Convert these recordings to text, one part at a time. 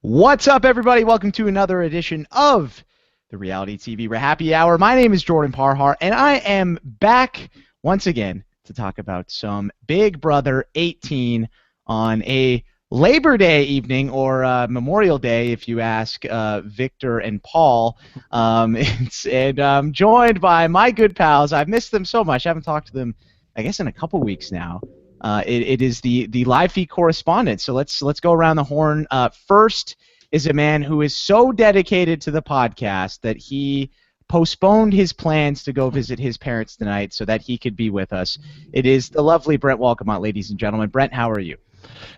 What's up, everybody? Welcome to another edition of the Reality TV RHAPpy Hour. My name is Jordan Parhar, and I am back once again to talk about some Big Brother 18 on a Labor Day evening, or Memorial Day, if you ask Victor and Paul. And I'm joined by my good pals. I've missed them so much. I haven't talked to them, I guess, in a couple weeks now. It is the live feed correspondent. So let's go around the horn. First is a man who is so dedicated to the podcast that he postponed his plans to go visit his parents tonight so that he could be with us. It is the lovely Brent Wolgamott, ladies and gentlemen. Brent, how are you?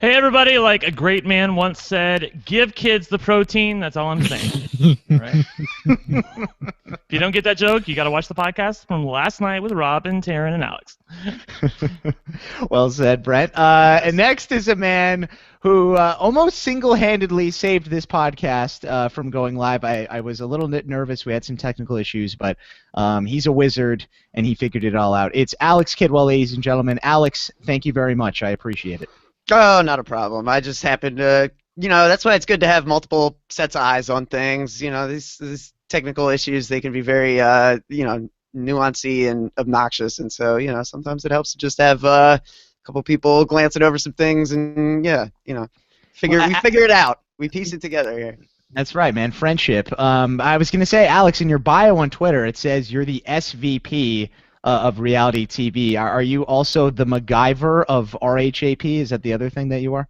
Hey, everybody. Like a great man once said, give kids the protein. That's all I'm saying. Right? If you don't get that joke, you got to watch the podcast from last night with Robin, Taran, and Alex. Well said, Brent. And next is a man who almost single-handedly saved this podcast from going live. I was a little bit nervous. We had some technical issues, but he's a wizard, and he figured it all out. It's Alex Kidwell, ladies and gentlemen. Alex, thank you very much. I appreciate it. Oh, not a problem. I just happened to, that's why it's good to have multiple sets of eyes on things. These technical issues, they can be very, nuancy and obnoxious. And so, sometimes it helps to just have a couple people glancing over some things and, we figure it out. We piece it together here. That's right, man. Friendship. I was going to say, Alex, in your bio on Twitter, it says you're the SVP of reality TV. Are you also the MacGyver of RHAPpy? Is that the other thing that you are?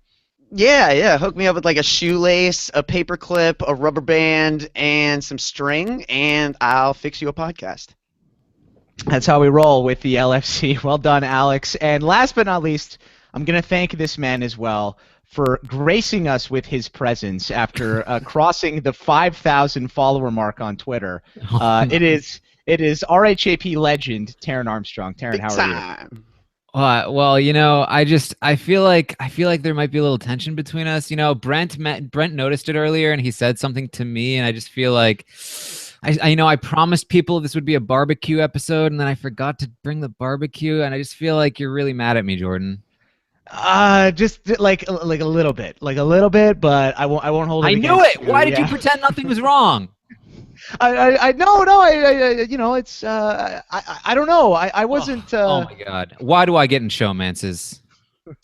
Yeah. Hook me up with like a shoelace, a paper clip, a rubber band, and some string, and I'll fix you a podcast. That's how we roll with the LFC. Well done, Alex. And last but not least, I'm going to thank this man as well for gracing us with his presence after crossing the 5,000 follower mark on Twitter. It is RHAPpy legend Taran Armstrong. Taran, how are you? Well, I feel like there might be a little tension between us. Brent noticed it earlier, and he said something to me, and I just feel like I promised people this would be a barbecue episode, and then I forgot to bring the barbecue, and I just feel like you're really mad at me, Jordan. Just like a little bit, but I won't hold it. I knew it. Why did you pretend nothing was wrong? I don't know. I wasn't. Oh my God! Why do I get in showmances?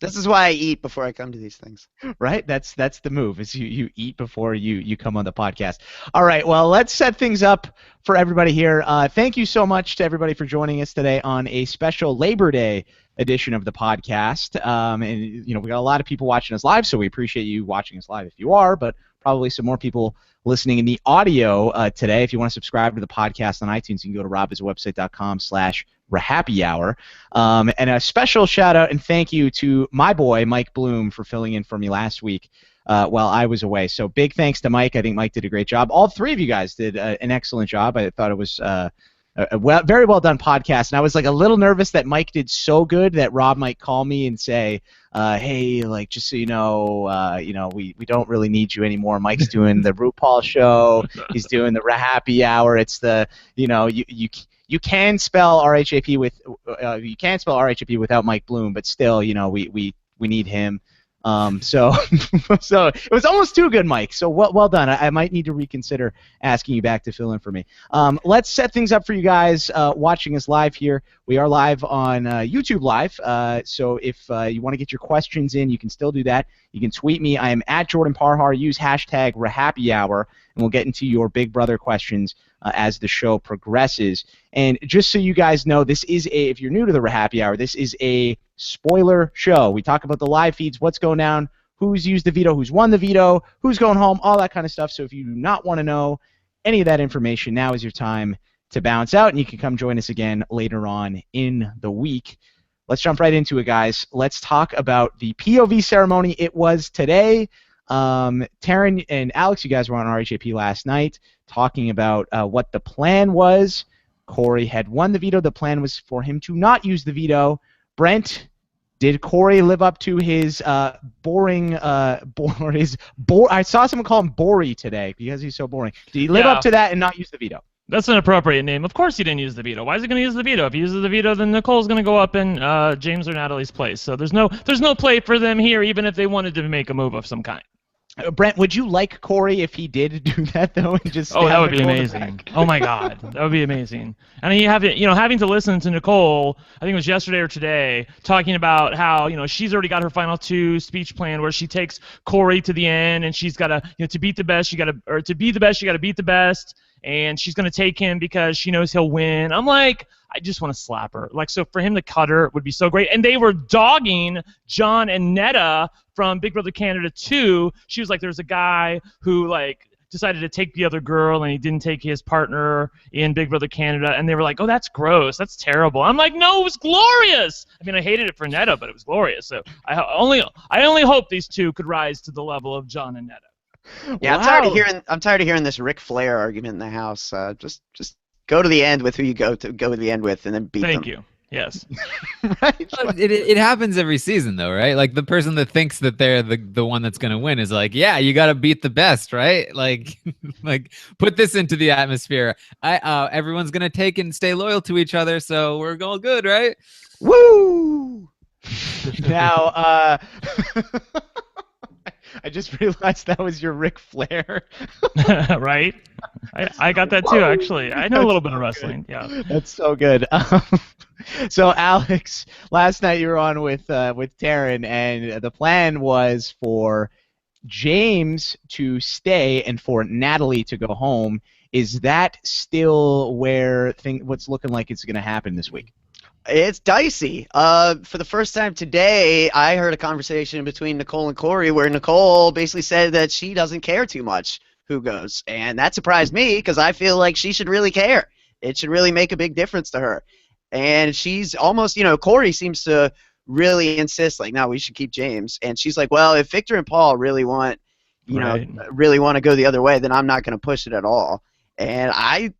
This is why I eat before I come to these things. Right? That's the move. Is you eat before you come on the podcast. All right. Well, let's set things up for everybody here. Thank you so much to everybody for joining us today on a special Labor Day edition of the podcast. And we got a lot of people watching us live, so we appreciate you watching us live if you are, but probably some more people listening in the audio today. If you want to subscribe to the podcast on iTunes, you can go to robhasawebsite.com/RHAPpy-hour. And a special shout out and thank you to my boy Mike Bloom for filling in for me last week while I was away. So big thanks to Mike. I think Mike did a great job. All three of you guys did an excellent job. I thought it was a very well done podcast, and I was like a little nervous that Mike did so good that Rob might call me and say, "Hey, like just so you know, we don't really need you anymore. Mike's doing the RuPaul show. He's doing the RHAPpy Hour. It's the you can spell RHAPpy without Mike Bloom, but still, we need him." So it was almost too good, Mike. So well done. I might need to reconsider asking you back to fill in for me. Let's set things up for you guys watching us live here. We are live on YouTube Live. So if you want to get your questions in, you can still do that. You can tweet me. I am at Jordan Parhar. Use hashtag RHAPpy Hour, and we'll get into your Big Brother questions as the show progresses. And just so you guys know, this is if you're new to the RHAPpy Hour, this is a spoiler show. We talk about the live feeds, what's going down, who's used the veto, who's won the veto, who's going home, all that kind of stuff. So if you do not want to know any of that information, now is your time to bounce out, and you can come join us again later on in the week. Let's jump right into it, guys. Let's talk about the POV ceremony. It was today. Taran and Alex, you guys were on RHAPpy last night talking about what the plan was. Corey had won the veto. The plan was for him to not use the veto. Brent, did Corey live up to his I saw someone call him Bory today because he's so boring. Did he live up to that and not use the veto? That's an appropriate name. Of course he didn't use the veto. Why is he going to use the veto? If he uses the veto, then Nicole's going to go up in James or Natalie's place. So there's no play for them here, even if they wanted to make a move of some kind. Brent, would you like Corey if he did do that though, and just Oh, that stab would be Nicole in the amazing. back? Oh my God, that would be amazing. And having to listen to Nicole, I think it was yesterday or today, talking about how she's already got her final 2 speech plan where she takes Corey to the end, and she's got to to beat the best, to be the best, you got to beat the best, and she's gonna take him because she knows he'll win. I'm like, I just want to slap her. Like, so for him to cut her would be so great. And they were dogging John and Netta from Big Brother Canada 2. She was like, there's a guy who decided to take the other girl and he didn't take his partner in Big Brother Canada, and they were like, oh, that's gross, that's terrible. I'm like, no, it was glorious. I mean, I hated it for Netta, but it was glorious. So I only hope these 2 could rise to the level of John and Netta. Yeah, Wow. I'm tired of hearing this Ric Flair argument in the house. Just go to the end with who you go to the end with, and then beat them. Thank you. Yes. Right. It happens every season though, right? Like the person that thinks that they're the one that's gonna win is like, yeah, you gotta beat the best, right? Like like put this into the atmosphere. Everyone's gonna take and stay loyal to each other, so we're all good, right? Woo! Now, I just realized that was your Ric Flair. Right? I got that too, actually. I know a little bit of wrestling. Yeah. That's so good. So Alex, last night you were on with Taran, and the plan was for James to stay and for Natalie to go home. Is that still what's looking like it's going to happen this week? It's dicey. For the first time today, I heard a conversation between Nicole and Corey where Nicole basically said that she doesn't care too much who goes, and that surprised me because I feel like she should really care. It should really make a big difference to her. And she's almost, Corey seems to really insist, like, no, we should keep James. And she's like, well, if Victor and Paul really want, really want to go the other way, then I'm not going to push it at all. And I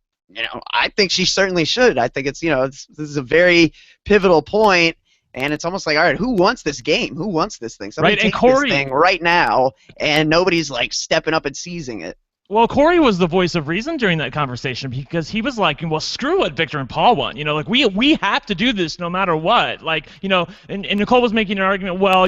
think she certainly should. I think it's, this is a very pivotal point, and it's almost like, all right, who wants this game? Who wants this thing? Somebody Right, and take Corey- this thing right now, and nobody's like stepping up and seizing it. Well, Corey was the voice of reason during that conversation because he was like, well, screw what Victor and Paul want. We have to do this no matter what. And Nicole was making an argument, well,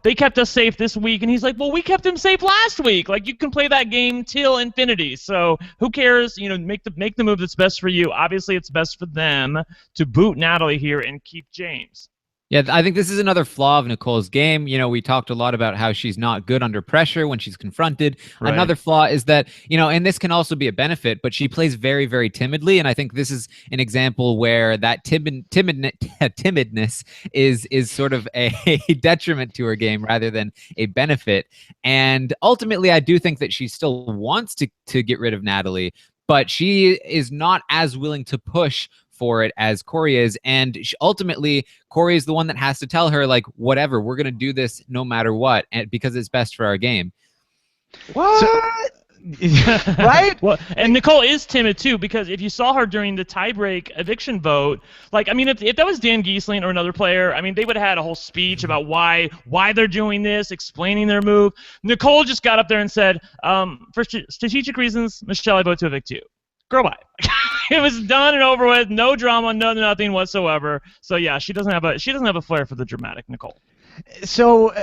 they kept us safe this week. And he's like, well, we kept them safe last week. Like, you can play that game till infinity. So who cares? Make the move that's best for you. Obviously, it's best for them to boot Natalie here and keep James. Yeah, I think this is another flaw of Nicole's game. We talked a lot about how she's not good under pressure when she's confronted. Right. Another flaw is that, and this can also be a benefit, but she plays very, very timidly. And I think this is an example where that timidness is sort of a detriment to her game rather than a benefit. And ultimately, I do think that she still wants to get rid of Natalie, but she is not as willing to push for it as Corey is, and ultimately Corey is the one that has to tell her, like, whatever, we're gonna do this no matter what, and because it's best for our game. What? Right? Well, and Nicole is timid too, because if you saw her during the tiebreak eviction vote, if that was Dan Giesling or another player, they would have had a whole speech about why they're doing this, explaining their move. Nicole just got up there and said, for strategic reasons, Michelle, I vote to evict you. Girl, bye. It was done and over with, no drama, nothing whatsoever. So yeah, she doesn't have a flair for the dramatic, Nicole. So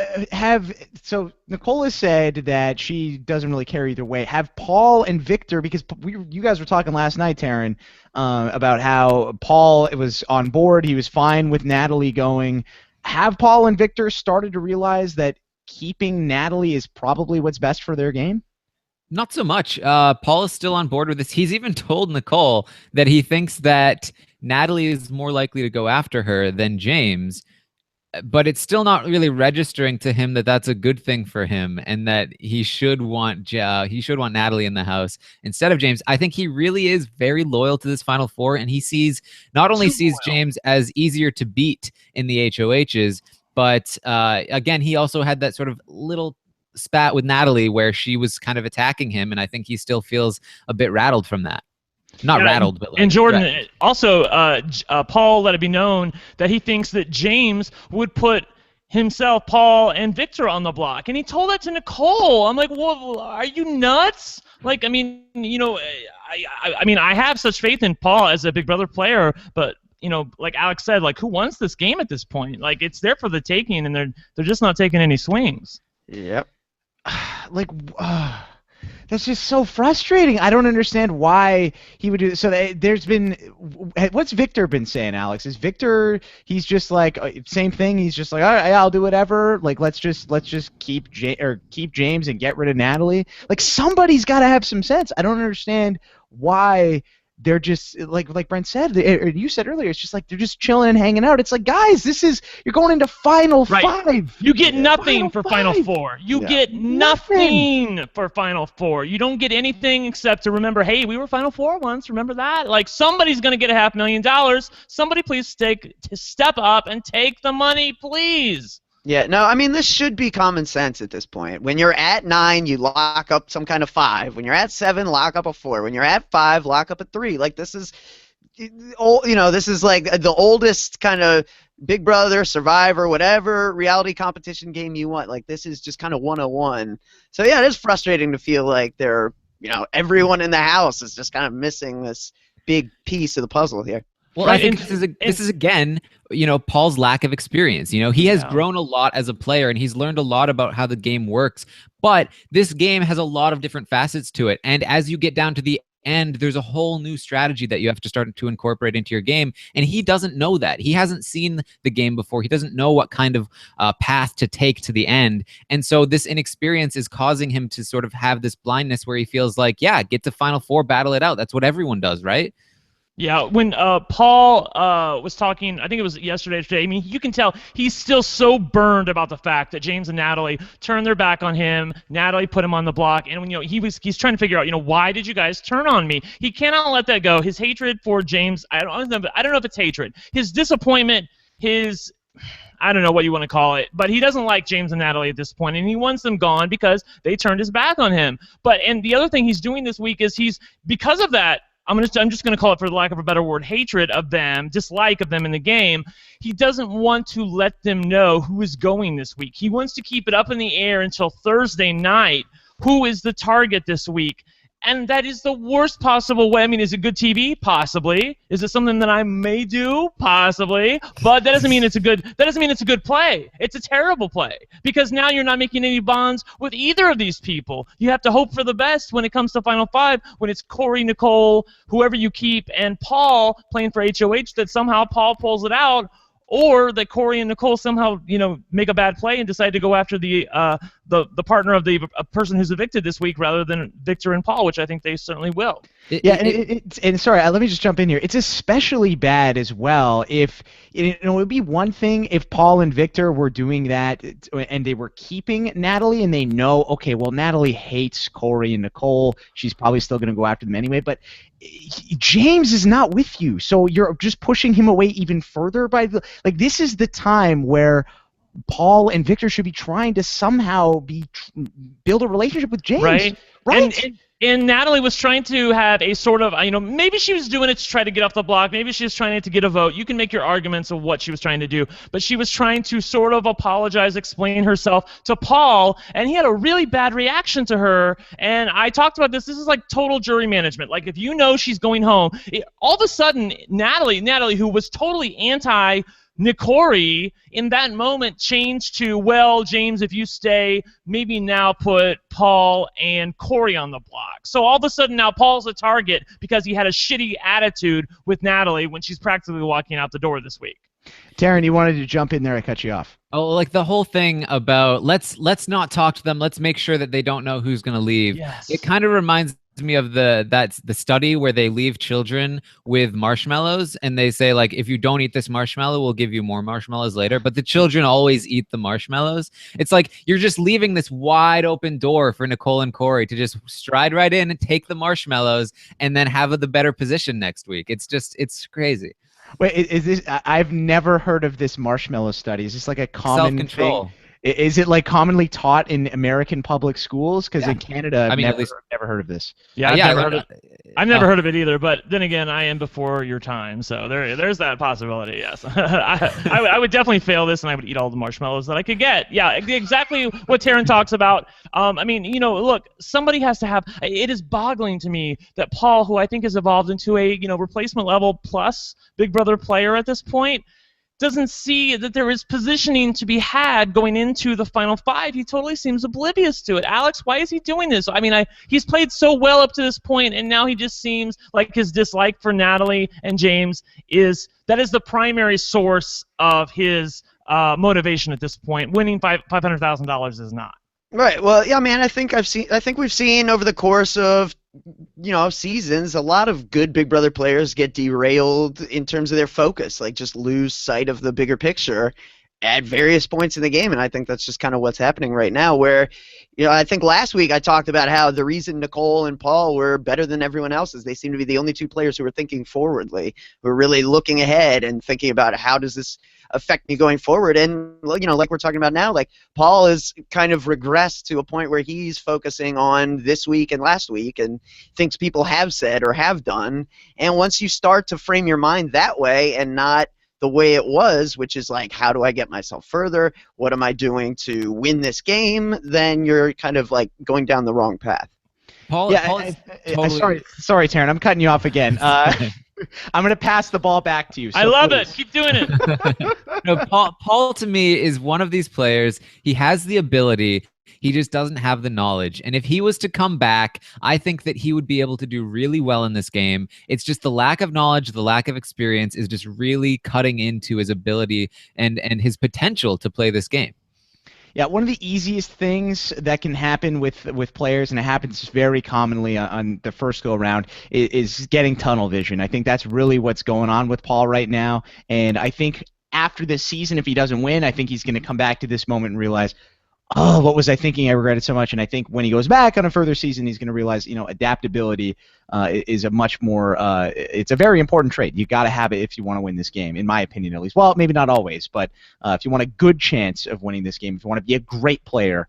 Nicole has said that she doesn't really care either way. Have Paul and Victor, because you guys were talking last night, Taran, about how Paul was on board, he was fine with Natalie going. Have Paul and Victor started to realize that keeping Natalie is probably what's best for their game? Not so much. Paul is still on board with this. He's even told Nicole that he thinks that Natalie is more likely to go after her than James, but it's still not really registering to him that that's a good thing for him and that he should want Natalie in the house instead of James. I think he really is very loyal to this Final Four, and he sees James as easier to beat in the HOHs, but again, he also had that sort of little spat with Natalie where she was kind of attacking him, and I think he still feels a bit rattled from that. Not rattled, but like... And Jordan, also, Paul let it be known that he thinks that James would put himself, Paul, and Victor on the block, and he told that to Nicole. I'm like, well, are you nuts? Like, I have such faith in Paul as a Big Brother player, but like Alex said, like, who wants this game at this point? Like, it's there for the taking, and they're just not taking any swings. Yep. like that's just so frustrating. I don't understand why he would do this. So there's been, what's Victor been saying, Alex? Is Victor, he's just like same thing. He's just like, all right, I'll do whatever. Like let's just keep keep James and get rid of Natalie. Like somebody's got to have some sense. I don't understand why they're just like Brent said, or you said earlier, it's just like they're just chilling and hanging out. It's like, guys, you're going into Final Five. You get nothing for Final Five. Four. You get nothing for Final Four. You don't get anything except to remember, hey, we were Final Four once. Remember that? Like somebody's gonna get $500,000. Somebody please step up and take the money, please. Yeah, no, I mean, this should be common sense at this point. When you're at 9, you lock up some kind of 5. When you're at 7, lock up a 4. When you're at 5, lock up a 3. Like, this is, this is like the oldest kind of Big Brother, Survivor, whatever reality competition game you want. Like, this is just kind of 101. So, yeah, it is frustrating to feel like everyone in the house is just kind of missing this big piece of the puzzle here. Well, I think this is again, Paul's lack of experience. He has grown a lot as a player, and he's learned a lot about how the game works. But this game has a lot of different facets to it, and as you get down to the end, there's a whole new strategy that you have to start to incorporate into your game, and he doesn't know that. He hasn't seen the game before. He doesn't know what kind of path to take to the end, and so this inexperience is causing him to sort of have this blindness where he feels like, yeah, get to Final Four, battle it out. That's what everyone does, right? Yeah, when Paul was talking, I think it was yesterday or today, I mean, you can tell he's still so burned about the fact that James and Natalie turned their back on him. Natalie put him on the block, and when he's trying to figure out, why did you guys turn on me? He cannot let that go. His hatred for James, I don't know if it's hatred. His disappointment, I don't know what you want to call it, but he doesn't like James and Natalie at this point, and he wants them gone because they turned his back on him. And the other thing he's doing this week is because of that, I'm just going to call it, for the lack of a better word, hatred of them, dislike of them in the game. He doesn't want to let them know who is going this week. He wants to keep it up in the air until Thursday night. Who is the target this week? And that is the worst possible way. I mean, is it good TV? Possibly. Is it something that I may do? Possibly. But that doesn't mean it's a good play. It's a terrible play, because now you're not making any bonds with either of these people. You have to hope for the best when it comes to Final Five, when it's Corey, Nicole, whoever you keep, and Paul playing for HOH, that somehow Paul pulls it out, or that Corey and Nicole somehow, make a bad play and decide to go after the partner of the person who's evicted this week, rather than Victor and Paul, which I think they certainly will. And sorry, let me just jump in here. It's especially bad as well if it would be one thing if Paul and Victor were doing that and they were keeping Natalie, and they know, okay, well, Natalie hates Corey and Nicole. She's probably still going to go after them anyway. But James is not with you, so you're just pushing him away even further this is the time where Paul and Victor should be trying to somehow build a relationship with James. Right? And Natalie was trying to have a sort of, maybe she was doing it to try to get off the block. Maybe she was trying to get a vote. You can make your arguments of what she was trying to do. But she was trying to sort of apologize, explain herself to Paul, and he had a really bad reaction to her. And I talked about this. This is like total jury management. Like, if you know she's going home, all of a sudden, Natalie, who was totally anti Nicori, in that moment changed to, well, James, if you stay, maybe now put Paul and Corey on the block. So all of a sudden now Paul's a target because he had a shitty attitude with Natalie when she's practically walking out the door this week. Taran, you wanted to jump in there. I cut you off. Oh, like the whole thing about let's not talk to them. Let's make sure that they don't know who's going to leave. Yes. It kind of reminds me of the study where they leave children with marshmallows, and they say, like, if you don't eat this marshmallow, we'll give you more marshmallows later. But the children always eat the marshmallows. It's like you're just leaving this wide open door for Nicole and Corey to just stride right in and take the marshmallows and then have the better position next week. It's crazy. Wait, is this? I've never heard of this marshmallow study. Is this like a common self-control thing? Is it like commonly taught in American public schools? Because in Canada, I've never heard of this. Yeah, I've never heard of it either. But then again, I am before your time, so there's that possibility. Yes, I would definitely fail this, and I would eat all the marshmallows that I could get. Yeah, exactly what Taran talks about. I mean, look, somebody has to have. It is boggling to me that Paul, who I think has evolved into a replacement level plus Big Brother player at this point, doesn't see that there is positioning to be had going into the Final Five. He totally seems oblivious to it. Alex, why is he doing this? I mean, he's played so well up to this point, and now he just seems like his dislike for Natalie and James is the primary source of his motivation at this point. Winning $500,000 is not. Right. Well, yeah, man. I think we've seen over the course of seasons a lot of good Big Brother players get derailed in terms of their focus, like just lose sight of the bigger picture at various points in the game, and I think that's just kind of what's happening right now. Where, I think last week I talked about how the reason Nicole and Paul were better than everyone else is they seem to be the only two players who were thinking forwardly, who are really looking ahead and thinking about how does this affect me going forward. And like we're talking about now, like Paul has kind of regressed to a point where he's focusing on this week and last week and things people have said or have done. And once you start to frame your mind that way and not the way it was, which is like, how do I get myself further? What am I doing to win this game? Then you're kind of like going down the wrong path. Paul, Yeah, Paul is totally... sorry, Taran. I'm cutting you off again. I'm going to pass the ball back to you. So I love please. it. Keep doing it. No, Paul to me is one of these players. He has the ability. He just doesn't have the knowledge. And if he was to come back, I think that he would be able to do really well in this game. It's just the lack of knowledge, the lack of experience is just really cutting into his ability and his potential to play this game. Yeah, one of the easiest things that can happen with players, and it happens very commonly on the first go-around, is getting tunnel vision. I think that's really what's going on with Paul right now, and I think after this season, if he doesn't win, I think he's going to come back to this moment and realize, oh, what was I thinking? I regret it so much. And I think when he goes back on a further season, he's going to realize, adaptability is a much more, it's a very important trait. You got to have it if you want to win this game, in my opinion, at least. Well, maybe not always, but if you want a good chance of winning this game, if you want to be a great player,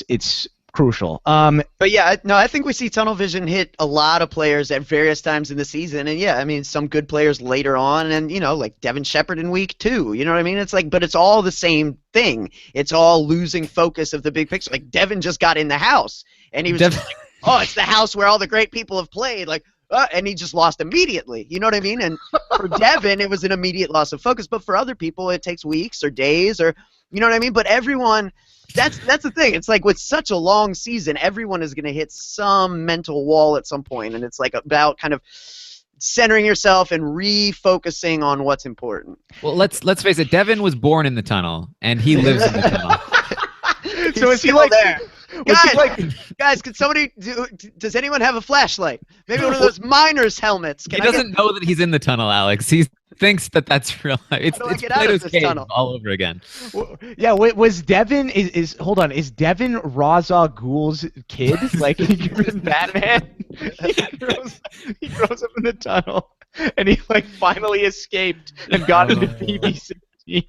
it's crucial. But yeah, no, I think we see tunnel vision hit a lot of players at various times in the season, and yeah, I mean, some good players later on, and like Devin Shepard in week 2, you know what I mean? It's like, but it's all the same thing. It's all losing focus of the big picture. Like Devin just got in the house, and he was just like, oh, it's the house where all the great people have played, like, and he just lost immediately. You know what I mean? And for Devin, it was an immediate loss of focus, but for other people, it takes weeks or days, or you know what I mean? But everyone. That's the thing. It's like with such a long season, everyone is going to hit some mental wall at some point, and it's like about kind of centering yourself and refocusing on what's important. Well, let's face it. Devin was born in the tunnel, and he lives in the tunnel. So is he like there? Guys, can somebody does anyone have a flashlight? Maybe one of those miner's helmets. He doesn't know that he's in the tunnel, Alex. He thinks that that's real. It's Plato's Cave all over again. Yeah, was Devin hold on? Is Devin Ra's al Ghul's kid? Like he was Batman. He grows up in the tunnel, and he like finally escaped and got into BB-16.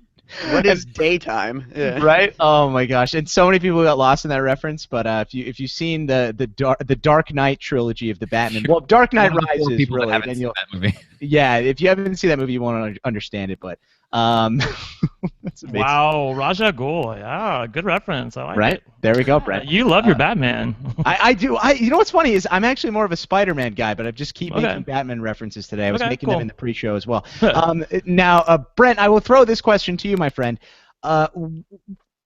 What is daytime? Yeah. Right? Oh my gosh! And so many people got lost in that reference. But if you've seen the Dark Knight trilogy of the Batman, well, Dark Knight Rises, really, then you'll. That movie. Yeah, if you haven't seen that movie, you won't understand it. But that's amazing. Wow, Raja Ghul, yeah, good reference. I like right? it. There we go, Brent. You love your Batman. I do. You know what's funny is I'm actually more of a Spider-Man guy, but I just keep making Batman references today. I was making them in the pre-show as well. Now, Brent, I will throw this question to you, my friend.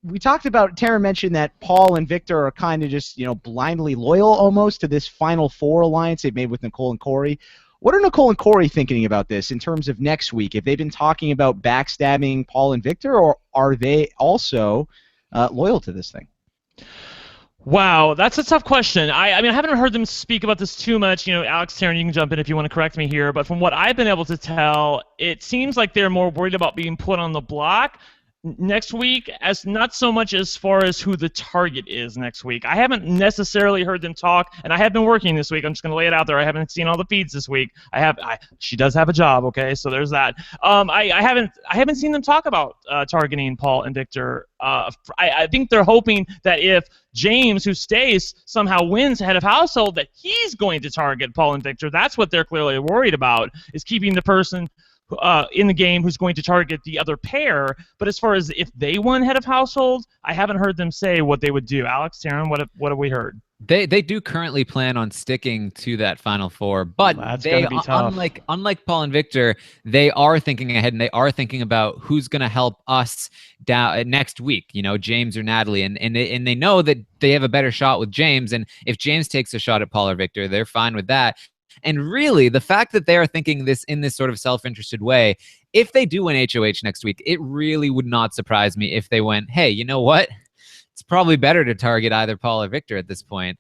We talked about, Taran mentioned that Paul and Victor are kind of just, blindly loyal almost to this Final Four alliance they've made with Nicole and Corey. What are Nicole and Corey thinking about this in terms of next week? Have they been talking about backstabbing Paul and Victor, or are they also loyal to this thing? Wow, that's a tough question. I mean, I haven't heard them speak about this too much. Alex, Taran, you can jump in if you want to correct me here. But from what I've been able to tell, it seems like they're more worried about being put on the block next week, as not so much as far as who the target is next week. I haven't necessarily heard them talk, and I have been working this week. I'm just going to lay it out there. I haven't seen all the feeds this week. She does have a job, okay? So there's that. I haven't seen them talk about targeting Paul and Victor. I think they're hoping that if James, who stays, somehow wins head of household, that he's going to target Paul and Victor. That's what they're clearly worried about, is keeping the person in the game who's going to target the other pair. But as far as if they won head of household, I haven't heard them say what they would do. Alex, Taran, what have we heard? They do currently plan on sticking to that Final Four, but That's they, gonna be tough. unlike Paul and Victor, they are thinking ahead and they are thinking about who's going to help us down next week. You know, James or Natalie, and they know that they have a better shot with James, and if James takes a shot at Paul or Victor, they're fine with that. And really, the fact that they are thinking this in this sort of self-interested way, if they do win HOH next week, it really would not surprise me if they went, hey, you know what? It's probably better to target either Paul or Victor at this point.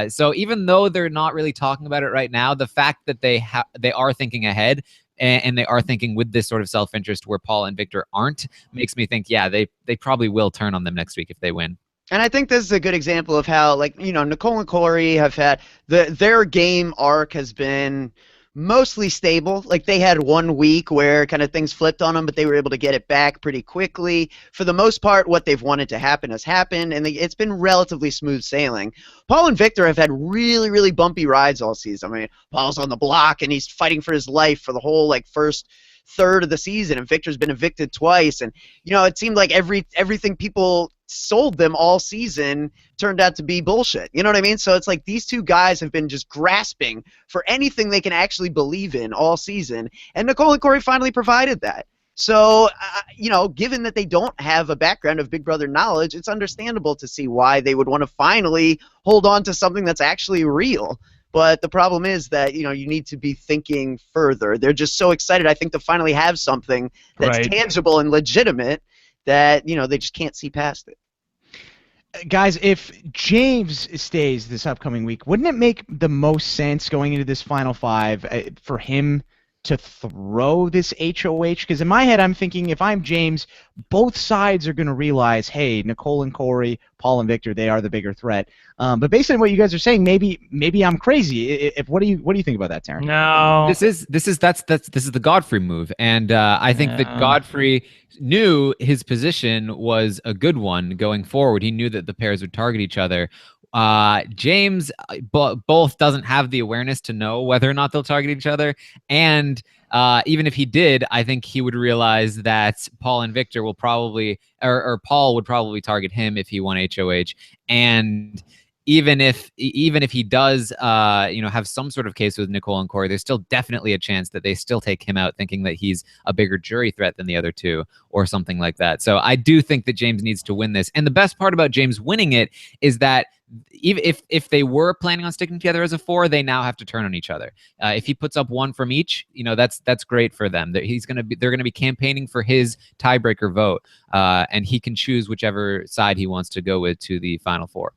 So even though they're not really talking about it right now, the fact that they are thinking ahead and they are thinking with this sort of self-interest where Paul and Victor aren't makes me think, yeah, they probably will turn on them next week if they win. And I think this is a good example of how, like, you know, Nicole and Corey have had their game arc has been mostly stable. Like, they had 1 week where kind of things flipped on them, but they were able to get it back pretty quickly. For the most part, what they've wanted to happen has happened, and it's been relatively smooth sailing. Paul and Victor have had really, really bumpy rides all season. I mean, Paul's on the block, and he's fighting for his life for the whole, like, first third of the season, and Victor's been evicted twice. And, you know, it seemed like everything people sold them all season turned out to be bullshit. You know what I mean? So it's like these two guys have been just grasping for anything they can actually believe in all season, and Nicole and Corey finally provided that. So, you know, given that they don't have a background of Big Brother knowledge, it's understandable to see why they would want to finally hold on to something that's actually real. But the problem is that, you know, you need to be thinking further. They're just so excited, I think, to finally have something that's tangible and legitimate that, you know, they just can't see past it. Guys, if James stays this upcoming week, wouldn't it make the most sense going into this Final Five for him to throw this HOH? Because in my head, I'm thinking if I'm James, both sides are going to realize, hey, Nicole and Corey, Paul and Victor, they are the bigger threat. But based on what you guys are saying, maybe I'm crazy. What do you think about that, Taran? No, this is the Godfrey move, and I think that Godfrey knew his position was a good one going forward. He knew that the pairs would target each other. James both doesn't have the awareness to know whether or not they'll target each other, and even if he did, I think he would realize that Paul and Victor will probably, or Paul would probably target him if he won HOH, and even if he does, you know, have some sort of case with Nicole and Corey, there's still definitely a chance that they still take him out, thinking that he's a bigger jury threat than the other two, or something like that. So I do think that James needs to win this, and the best part about James winning it is that even if they were planning on sticking together as a four, they now have to turn on each other. If he puts up one from each, you know, that's great for them. They're gonna be campaigning for his tiebreaker vote, and he can choose whichever side he wants to go with to the Final Four.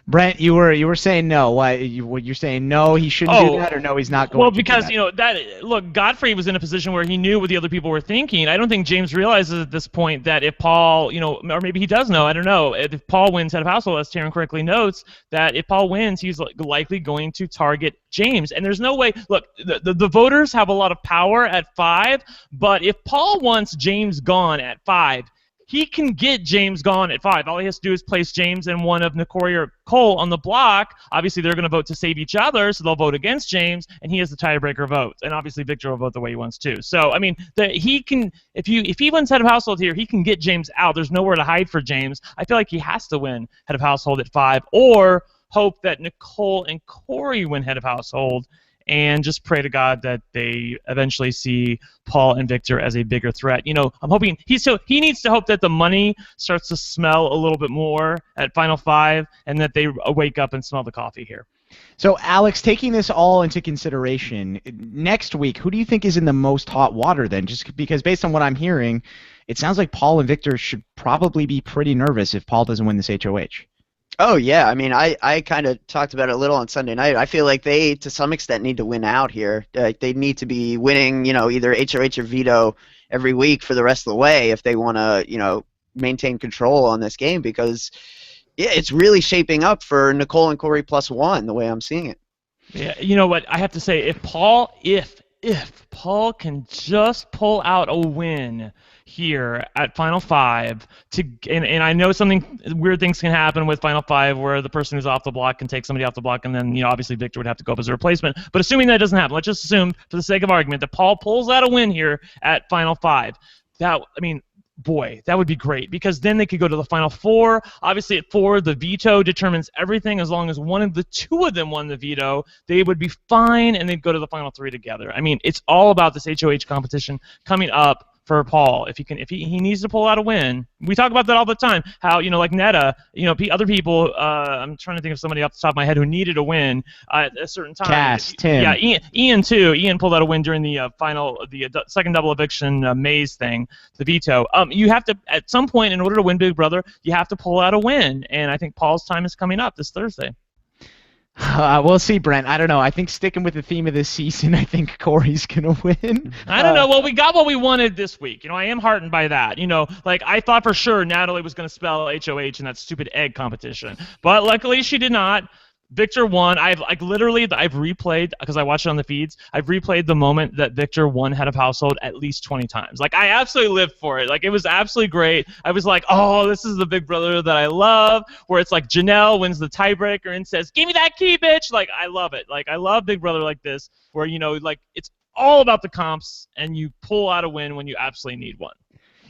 Brent, you were saying no. Why you're saying no? He shouldn't do that, or no, he's not going. Well, to because do that? you know look, Godfrey was in a position where he knew what the other people were thinking. I don't think James realizes at this point that if Paul, you know, or maybe he does know. I don't know. If Paul wins head of household, as Taran correctly notes, that if Paul wins, he's likely going to target James. And there's no way. Look, the voters have a lot of power at 5, but if Paul wants James gone at 5. He can get James gone at 5. All he has to do is place James and one of Nicole or Cole on the block. Obviously, they're going to vote to save each other, so they'll vote against James, and he has the tiebreaker vote. And obviously, Victor will vote the way he wants to. So, I mean, he can if he wins head of household here, he can get James out. There's nowhere to hide for James. I feel like he has to win head of household at 5, or hope that Nicole and Corey win head of household, and just pray to God that they eventually see Paul and Victor as a bigger threat. You know, I'm hoping he needs to hope that the money starts to smell a little bit more at Final 5, and that they wake up and smell the coffee here. So, Alex, taking this all into consideration, next week, who do you think is in the most hot water then? Just because based on what I'm hearing, it sounds like Paul and Victor should probably be pretty nervous if Paul doesn't win this HOH. Oh, yeah. I mean, I kind of talked about it a little on Sunday night. I feel like they, to some extent, need to win out here. They need to be winning, you know, either HOH or veto every week for the rest of the way if they want to, you know, maintain control on this game, because, yeah, it's really shaping up for Nicole and Corey +1 the way I'm seeing it. Yeah, you know what? I have to say, if Paul can just pull out a win here at Final Five and I know something weird things can happen with Final Five where the person who's off the block can take somebody off the block, and then obviously Victor would have to go up as a replacement. But assuming that doesn't happen, let's just assume for the sake of argument that Paul pulls out a win here at Final Five. Boy, that would be great, because then they could go to the Final Four. Obviously, at 4, the veto determines everything. As long as one of the 2 of them won the veto, they would be fine, and they'd go to the Final 3 together. It's all about this HOH competition coming up for Paul. If he needs to pull out a win, we talk about that all the time. How like Netta, other people. I'm trying to think of somebody off the top of my head who needed a win at a certain time. Cass, Tim. Yeah, Ian too. Ian pulled out a win during the second double eviction maze thing, the veto. You have to, at some point, in order to win Big Brother, you have to pull out a win, and I think Paul's time is coming up this Thursday. We'll see, Brent. I don't know. I think sticking with the theme of this season, I think Corey's gonna win. I don't know. Well, we got what we wanted this week. I am heartened by that. I thought for sure Natalie was gonna spell HOH in that stupid egg competition, but luckily she did not. Victor won. I've replayed, because I watched it on the feeds. I've replayed the moment that Victor won Head of Household at least 20 times. I absolutely lived for it. It was absolutely great. I was like, oh, this is the Big Brother that I love. Where it's like Janelle wins the tiebreaker and says, "Give me that key, bitch!" I love it. I love Big Brother like this, where it's all about the comps and you pull out a win when you absolutely need one.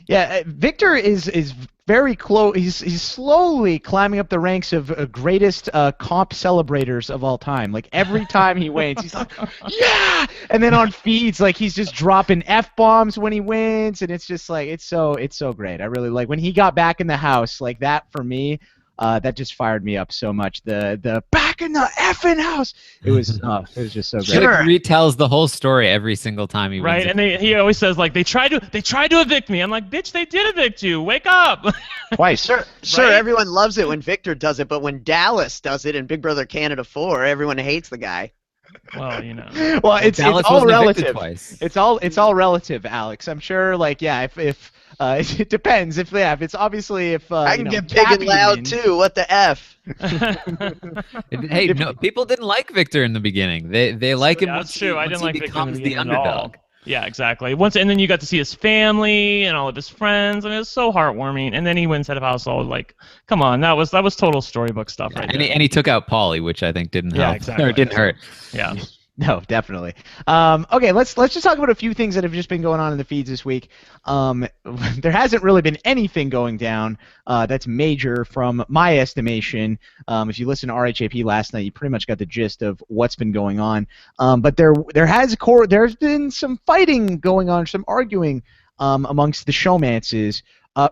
Yeah, Victor is very close. He's slowly climbing up the ranks of greatest comp celebrators of all time. Every time he wins, he's like, yeah! And then on feeds, he's just dropping F-bombs when he wins, and it's just it's so great. I really when he got back in the house, that for me, that just fired me up so much. The back in the effing house. It was just so great. Sure. Retells the whole story every single time he wins. Right, and he always says they tried to evict me. I'm like, bitch, they did evict you. Wake up. Twice. Sure, everyone loves it when Victor does it, but when Dallas does it in Big Brother Canada 4, everyone hates the guy. Well, Well, it's all relative. Twice. It's all relative, Alex. I'm sure. If it depends. If it's obviously if I can get big and loud too. What the f? Hey, no, people didn't like Victor in the beginning. They like him once that's true. I didn't like he Victor in becomes the the beginning at all. underdog. Yeah, exactly. And then you got to see his family and all of his friends, and it was so heartwarming. And then he wins Head of Household. Come on, that was total storybook stuff, right? And he took out Paulie, which I think didn't help. Exactly. Or didn't hurt. Yeah. No, definitely. Okay, let's just talk about a few things that have just been going on in the feeds this week. There hasn't really been anything going down that's major from my estimation. If you listen to RHAPpy last night, you pretty much got the gist of what's been going on. But there's been some fighting going on, some arguing amongst the showmances.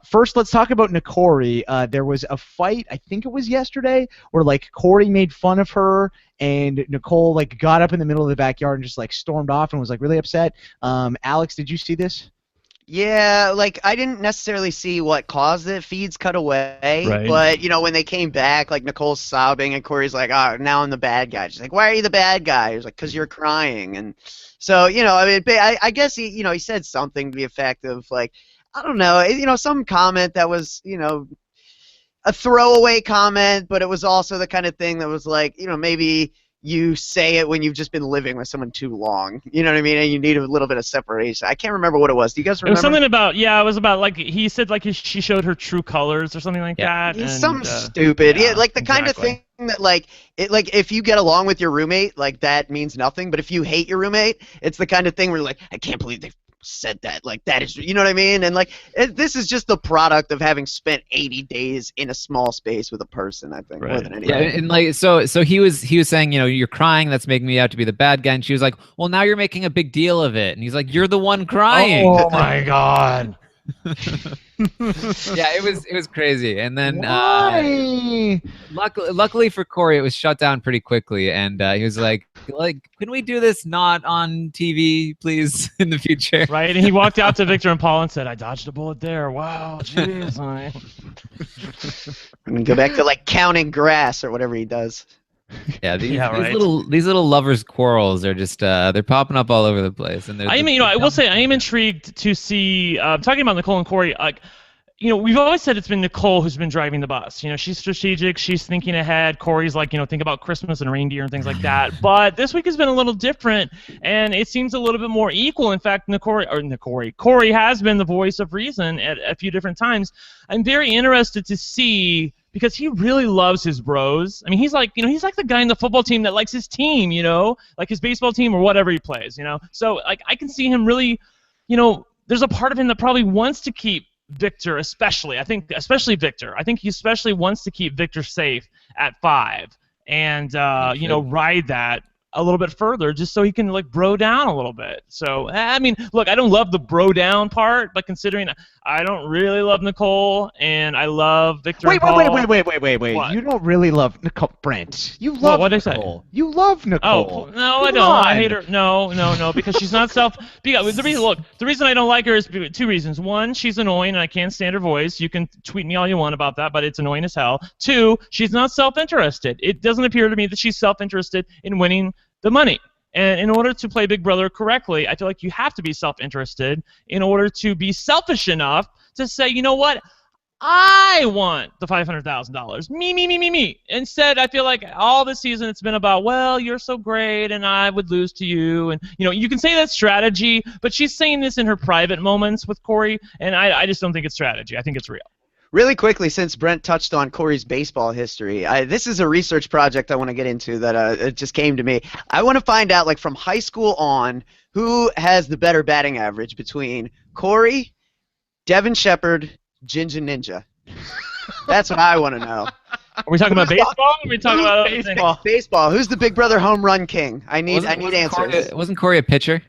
First, let's talk about Nikori. There was a fight, I think it was yesterday, where Corey made fun of her, and Nicole got up in the middle of the backyard and just stormed off and was really upset. Alex, did you see this? Yeah, I didn't necessarily see what caused it. Feeds cut away, right. But I came back, Nicole's sobbing, and Corey's like, "Oh, now I'm the bad guy." She's like, "Why are you the bad guy?" He's like, "'Cause you're crying." And so, I guess he said something to the effect of I don't know, some comment that was, a throwaway comment, but it was also the kind of thing that was maybe you say it when you've just been living with someone too long. You know what I mean? And you need a little bit of separation. I can't remember what it was. Do you guys remember? It was something about, it was about, he said, she showed her true colors or something like that. Yeah, and, something stupid. Yeah, the kind of exactly. thing that, if you get along with your roommate, that means nothing. But if you hate your roommate, it's the kind of thing where I can't believe they said that. That is, you know what I mean? And this is just the product of having spent 80 days in a small space with a person, I think, more than anything. Yeah, and so he was saying, you're crying, that's making me out to be the bad guy, and she was like, well, now you're making a big deal of it, and he's like, you're the one crying. Oh my god. Yeah, it was crazy. And then Why? luckily for Corey, it was shut down pretty quickly, and he was like, can we do this not on TV, please, in the future? Right, and he walked out to Victor and Paul and said, "I dodged a bullet there. Wow, jeez." And go back to counting grass or whatever he does. Yeah, these little lovers' quarrels are just they're popping up all over the place. And I will say I am intrigued to see. Talking about Nicole and Corey, we've always said it's been Nicole who's been driving the bus. She's strategic. She's thinking ahead. Corey's like, think about Christmas and reindeer and things like that. But this week has been a little different, and it seems a little bit more equal. In fact, Corey has been the voice of reason at a few different times. I'm very interested to see, because he really loves his bros. I mean, he's like the guy in the football team that likes his team, like his baseball team or whatever he plays, So, like, I can see him really, there's a part of him that probably wants to keep Victor, especially Victor. I think he especially wants to keep Victor safe at 5 and ride that a little bit further just so he can like bro down a little bit. So I mean, look, I don't love the bro down part, but considering I don't really love Nicole and I love Victor. Wait. What? You don't really love Nicole, Brent. You love Nicole. You love Nicole. Oh no, I don't. I hate her. No, because she's not the reason I don't like her is 2 reasons. 1, she's annoying and I can't stand her voice. You can tweet me all you want about that, but it's annoying as hell. 2, she's not self-interested. It doesn't appear to me that she's self-interested in winning the money. And in order to play Big Brother correctly, I feel like you have to be self-interested in order to be selfish enough to say, you know what, I want the $500,000. Me. Instead, I feel like all this season it's been about, well, you're so great and I would lose to you. And, you can say that's strategy, but she's saying this in her private moments with Corey, and I just don't think it's strategy. I think it's real. Really quickly, since Brent touched on Corey's baseball history, this is a research project I want to get into that it just came to me. I want to find out, like, from high school on, who has the better batting average between Corey, Devin Shepard, Ginger Ninja. That's what I want to know. Are we talking about baseball? Or are we talking about baseball? Baseball. Who's the Big Brother home run king? I need answers. Wasn't Corey a pitcher?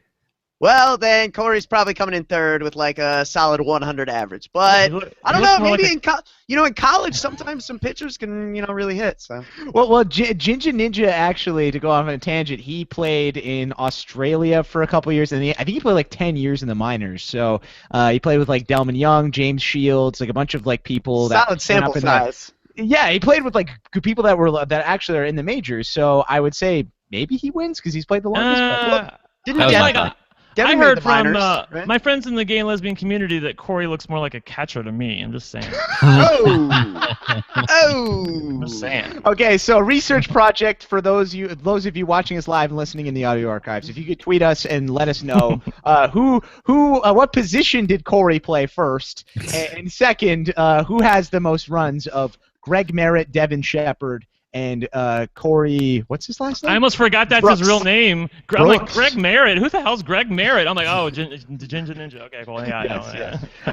Well, then Corey's probably coming in 3rd with like a solid 100 average. But I don't know. Maybe in college, sometimes some pitchers can really hit. So. Well, Ginger Ninja actually, to go off on a tangent, he played in Australia for a couple years, and I think he played like 10 years in the minors. So he played with like Delman Young, James Shields, like a bunch of like people. Solid sample size. Yeah, he played with like people that actually are in the majors. So I would say maybe he wins because he's played the longest. I heard from my friends in the gay and lesbian community that Corey looks more like a catcher to me. I'm just saying. I'm just saying. Okay, so research project for those of you watching us live and listening in the audio archives. If you could tweet us and let us know what position did Corey play first, and second, who has the most runs of Greg Merritt, Devin Shepard, and Corey, what's his last name? I almost forgot that's his real name. I'm like, Greg Merritt. Who the hell's Greg Merritt? I'm like, oh, Ginger Ninja. Okay, cool. Yeah, I know.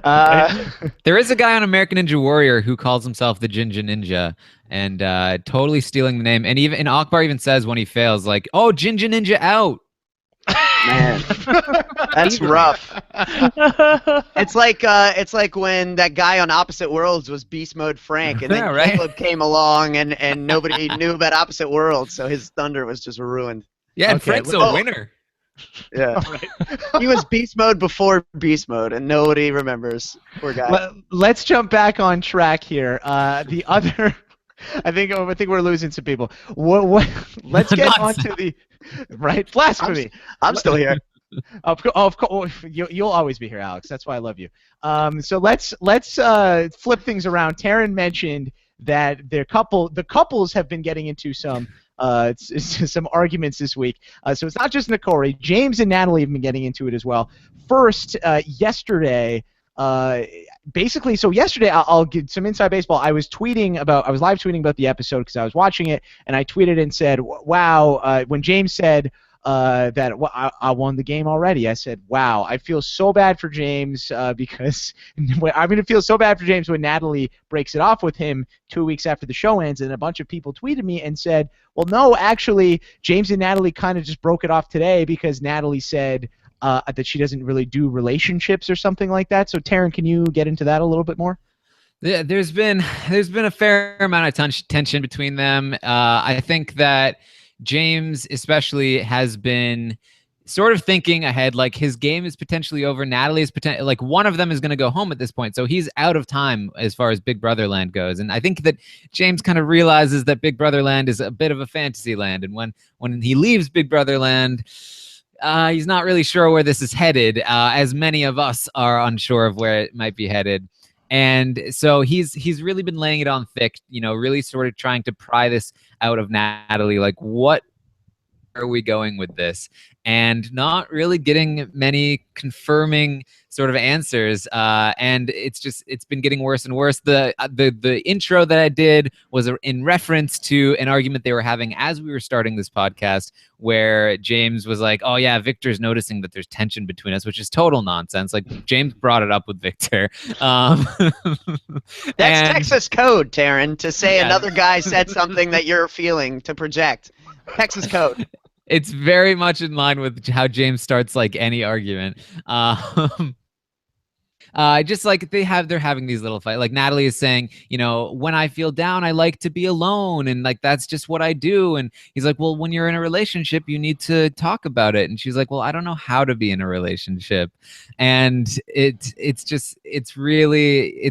Yeah. There is a guy on American Ninja Warrior who calls himself the Ginger Ninja and totally stealing the name. And Akbar even says when he fails, like, oh, Ginger Ninja out. Man, that's rough. It's like when that guy on Opposite Worlds was Beast Mode Frank, and then Caleb came along, and nobody knew about Opposite Worlds, so his thunder was just ruined. Yeah, and Frank's a winner. Yeah, he was Beast Mode before Beast Mode, and nobody remembers. Poor guy. Let's jump back on track here. The other. I think we're losing some people. Let's get on to the blasphemy. I'm still here. Of course, you'll always be here, Alex. That's why I love you. So let's flip things around. Taran mentioned that the couples have been getting into some arguments this week. So it's not just Nicole. James and Natalie have been getting into it as well. First, yesterday. Basically, so yesterday, I'll get some inside baseball. I was live tweeting about the episode because I was watching it, and I tweeted and said, wow, when James said that I won the game already, I said, wow, I feel so bad for James because I'm going to feel so bad for James when Natalie breaks it off with him 2 weeks after the show ends, and a bunch of people tweeted me and said, well, no, actually, James and Natalie kind of just broke it off today because Natalie said that she doesn't really do relationships or something like that. So, Taran, can you get into that a little bit more? Yeah, there's been a fair amount of tension between them. I think that James especially has been sort of thinking ahead, like his game is potentially over. Natalie is like one of them is going to go home at this point, so he's out of time as far as Big Brother Land goes. And I think that James kind of realizes that Big Brother Land is a bit of a fantasy land, and when he leaves Big Brother Land, he's not really sure where this is headed, as many of us are unsure of where it might be headed. And so he's really been laying it on thick, really sort of trying to pry this out of Natalie, like what are we going with this, and not really getting many confirming sort of answers, and it's been getting worse and worse. The intro that I did was in reference to an argument they were having as we were starting this podcast, where James was like, oh yeah, Victor's noticing that there's tension between us, which is total nonsense. Like, James brought it up with Victor. That's Texas code, Taran, to say another guy said something that you're feeling to project. Texas code. It's very much in line with how James starts like any argument. Just like they're having these little fights. Like Natalie is saying, when I feel down, I like to be alone, and like that's just what I do. And he's like, well, when you're in a relationship, you need to talk about it. And she's like, well, I don't know how to be in a relationship. And it's really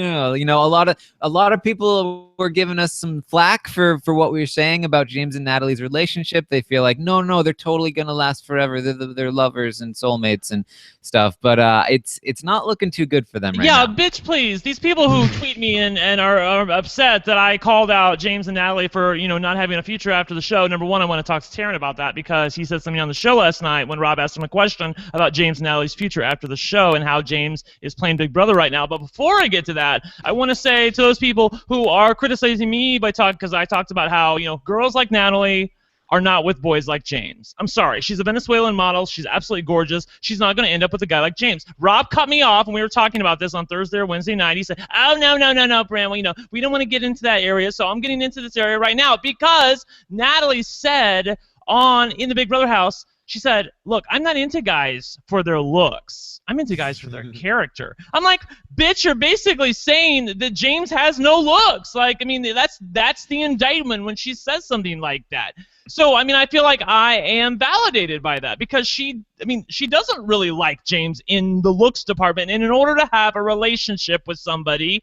a lot of people were giving us some flack for what we were saying about James and Natalie's relationship. They feel like no, they're totally gonna last forever. They're lovers and soulmates and stuff. But it's not looking too good for them right now. Yeah, bitch, please. These people who tweet me and are upset that I called out James and Natalie for not having a future after the show. Number one, I want to talk to Taran about that because he said something on the show last night when Rob asked him a question about James and Natalie's future after the show and how James is playing Big Brother right now. But before I get to that, I want to say to those people who are criticizing me because I talked about how girls like Natalie are not with boys like James. I'm sorry. She's a Venezuelan model. She's absolutely gorgeous. She's not going to end up with a guy like James. Rob cut me off when we were talking about this on Thursday or Wednesday night. He said, oh, no, Brent. Well, we don't want to get into that area, so I'm getting into this area right now because Natalie said in the Big Brother house, she said, look, I'm not into guys for their looks. I'm into guys for their character. I'm like, bitch, you're basically saying that James has no looks. Like, I mean, that's the indictment when she says something like that. So, I mean, I feel like I am validated by that because she doesn't really like James in the looks department. And in order to have a relationship with somebody,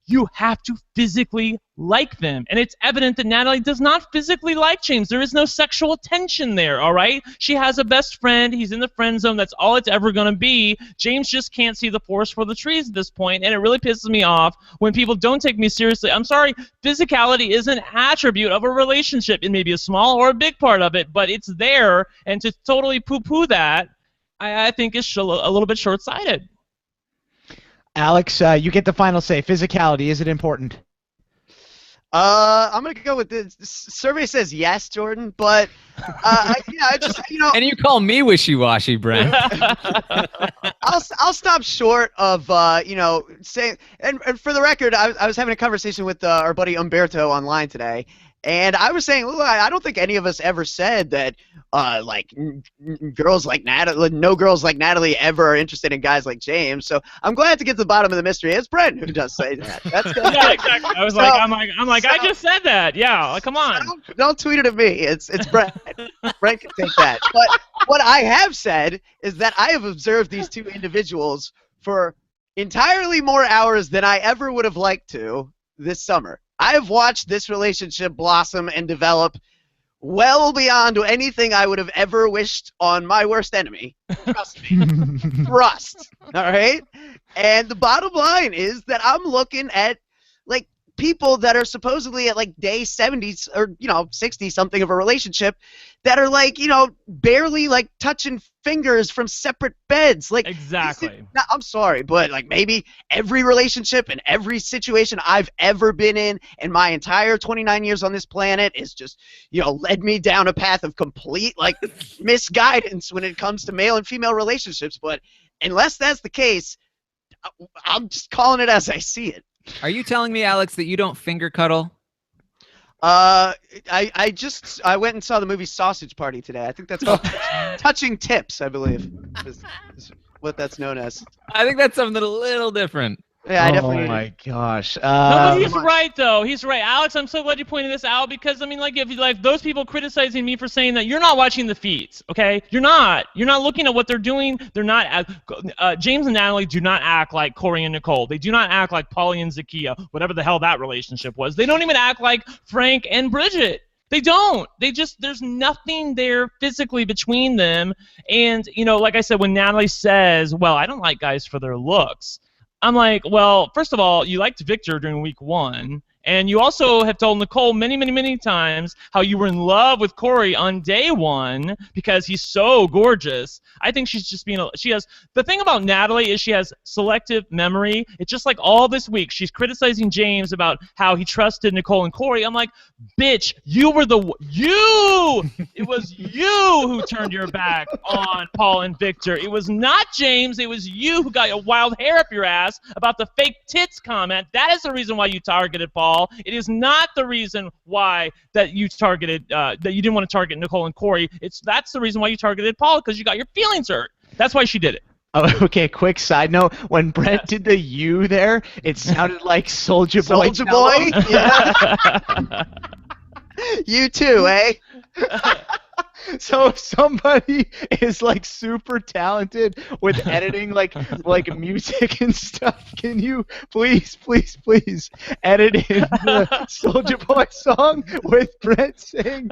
you have to physically like them. And it's evident that Natalie does not physically like James. There is no sexual tension there, all right? She has a best friend. He's in the friend zone. That's all it's ever going to be. James just can't see the forest for the trees at this point, and it really pisses me off when people don't take me seriously. I'm sorry, physicality is an attribute of a relationship. It may be a small or a big part of it, but it's there, and to totally poo-poo that, I think is a little bit short-sighted. Alex, you get the final say. Physicality, is it important? I'm gonna go with this. Survey says yes, Jordan, but I just And you call me wishy-washy, Brent. I'll stop short of saying. And for the record, I was having a conversation with our buddy Umberto online today, and I was saying, look, I don't think any of us ever said that girls like Natalie, no girls like Natalie ever are interested in guys like James. So I'm glad to get to the bottom of the mystery. It's Brent who does say that. That's good. Yeah, exactly. I was I just said that. Yeah, like, come on. Don't tweet it at me. It's Brent. Brent can take that. But what I have said is that I have observed these two individuals for entirely more hours than I ever would have liked to this summer. I have watched this relationship blossom and develop well beyond anything I would have ever wished on my worst enemy. Trust me. Trust. All right? And the bottom line is that I'm looking at, like, people that are supposedly at, like, day 70s or, 60-something of a relationship that are, like, barely, like, touching fingers from separate beds. Like, exactly. I'm sorry, but, like, maybe every relationship and every situation I've ever been in my entire 29 years on this planet is just, led me down a path of complete, like, misguidance when it comes to male and female relationships. But unless that's the case, I'm just calling it as I see it. Are you telling me, Alex, that you don't finger cuddle? I went and saw the movie Sausage Party today. I think that's called Touching Tips, I believe, is what that's known as. I think that's something a little different. Yeah, I definitely. Oh my gosh. No, but he's right though. He's right, Alex. I'm so glad you pointed this out because if those people criticizing me for saying that you're not watching the feeds, okay? You're not looking at what they're doing. They're not. James and Natalie do not act like Corey and Nicole. They do not act like Paulie and Zakiya, whatever the hell that relationship was. They don't even act like Frank and Bridget. They don't. There's nothing there physically between them. And like I said, when Natalie says, "Well, I don't like guys for their looks," I'm like, well, first of all, you liked Victor during week 1. And you also have told Nicole many, many, many times how you were in love with Corey on day 1 because he's so gorgeous. I think she's just being she has the thing about Natalie is she has selective memory. It's just like all this week she's criticizing James about how he trusted Nicole and Corey. I'm like, bitch, you were it was you who turned your back on Paul and Victor. It was not James. It was you who got a wild hair up your ass about the fake tits comment. That is the reason why you targeted Paul. It is not the reason why that you targeted that you didn't want to target Nicole and Corey. That's the reason why you targeted Paul, because you got your feelings hurt. That's why she did it. Oh, okay, quick side note. When Brent did the "you" there, it sounded like Soulja Boy. Soulja Boy? Yeah. You too, eh? So if somebody is like super talented with editing like music and stuff, can you please edit in the Soulja Boy song with Brent saying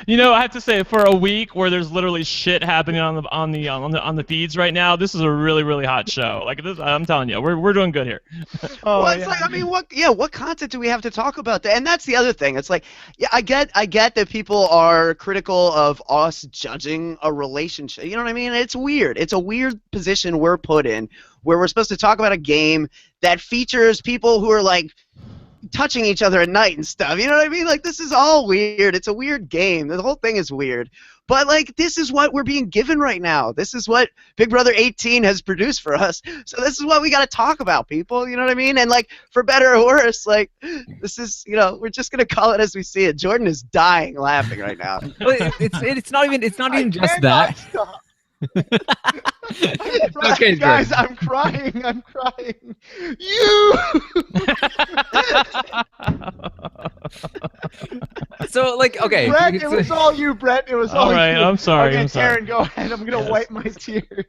You know, I have to say, for a week where there's literally shit happening on the feeds right now, this is a really, really hot show. Like this, I'm telling you, we're doing good here. Well, it's like, I mean, what content do we have to talk about? And that's the other thing. It's like, yeah, I get that people are critical of us judging a relationship. You know what I mean? It's weird. It's a weird position we're put in, where we're supposed to talk about a game that features people who are like touching each other at night and stuff. You know what I mean? Like, this is all weird. It's a weird game. The whole thing is weird. But, like, this is what we're being given right now. This is what Big Brother 18 has produced for us. So this is what we got to talk about, people. You know what I mean? And, like, for better or worse, like, this is, you know, we're just going to call it as we see it. Jordan is dying laughing right now. It's not even just that. Stop. Okay, guys, I'm crying. You. So, like, okay. Brent, it was all you, Brent. It was all right, you. I'm sorry. Okay, I'm sorry. Taran, go ahead. I'm gonna wipe my tears.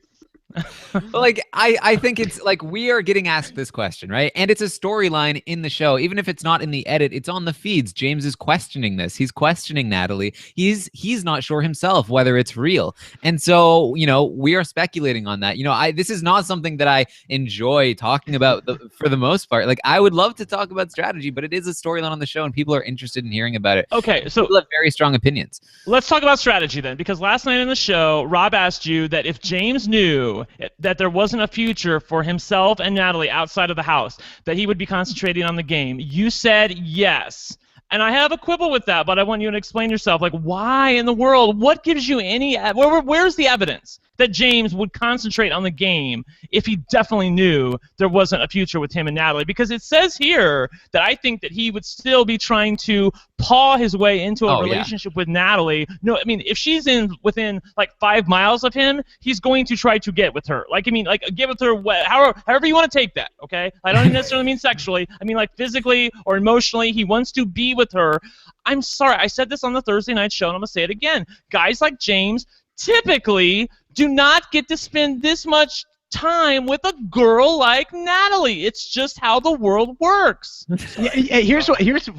Like, I think it's like we are getting asked this question, right? And it's a storyline in the show. Even if it's not in the edit, it's on the feeds. James is questioning this. He's questioning Natalie. He's not sure himself whether it's real. And so, you know, we are speculating on that. You know, this is not something that I enjoy talking about for the most part. Like, I would love to talk about strategy, but it is a storyline on the show and people are interested in hearing about it. Okay, so people have very strong opinions. Let's talk about strategy then, because last night in the show, Rob asked you that if James knew that there wasn't a future for himself and Natalie outside of the house, that he would be concentrating on the game. You said yes. And I have a quibble with that, but I want you to explain yourself. Like, why in the world? What gives you any? Where's the evidence that James would concentrate on the game if he definitely knew there wasn't a future with him and Natalie? Because it says here that I think that he would still be trying to paw his way into a relationship with Natalie. No, I mean, if she's within like 5 miles of him, he's going to try to get with her. Like, I mean, like, get with her, however you want to take that, okay? I don't necessarily mean sexually. I mean, like, physically or emotionally, he wants to be with her. I'm sorry, I said this on the Thursday night show, and I'm going to say it again. Guys like James typically do not get to spend this much time with a girl like Natalie. It's just how the world works. Yeah,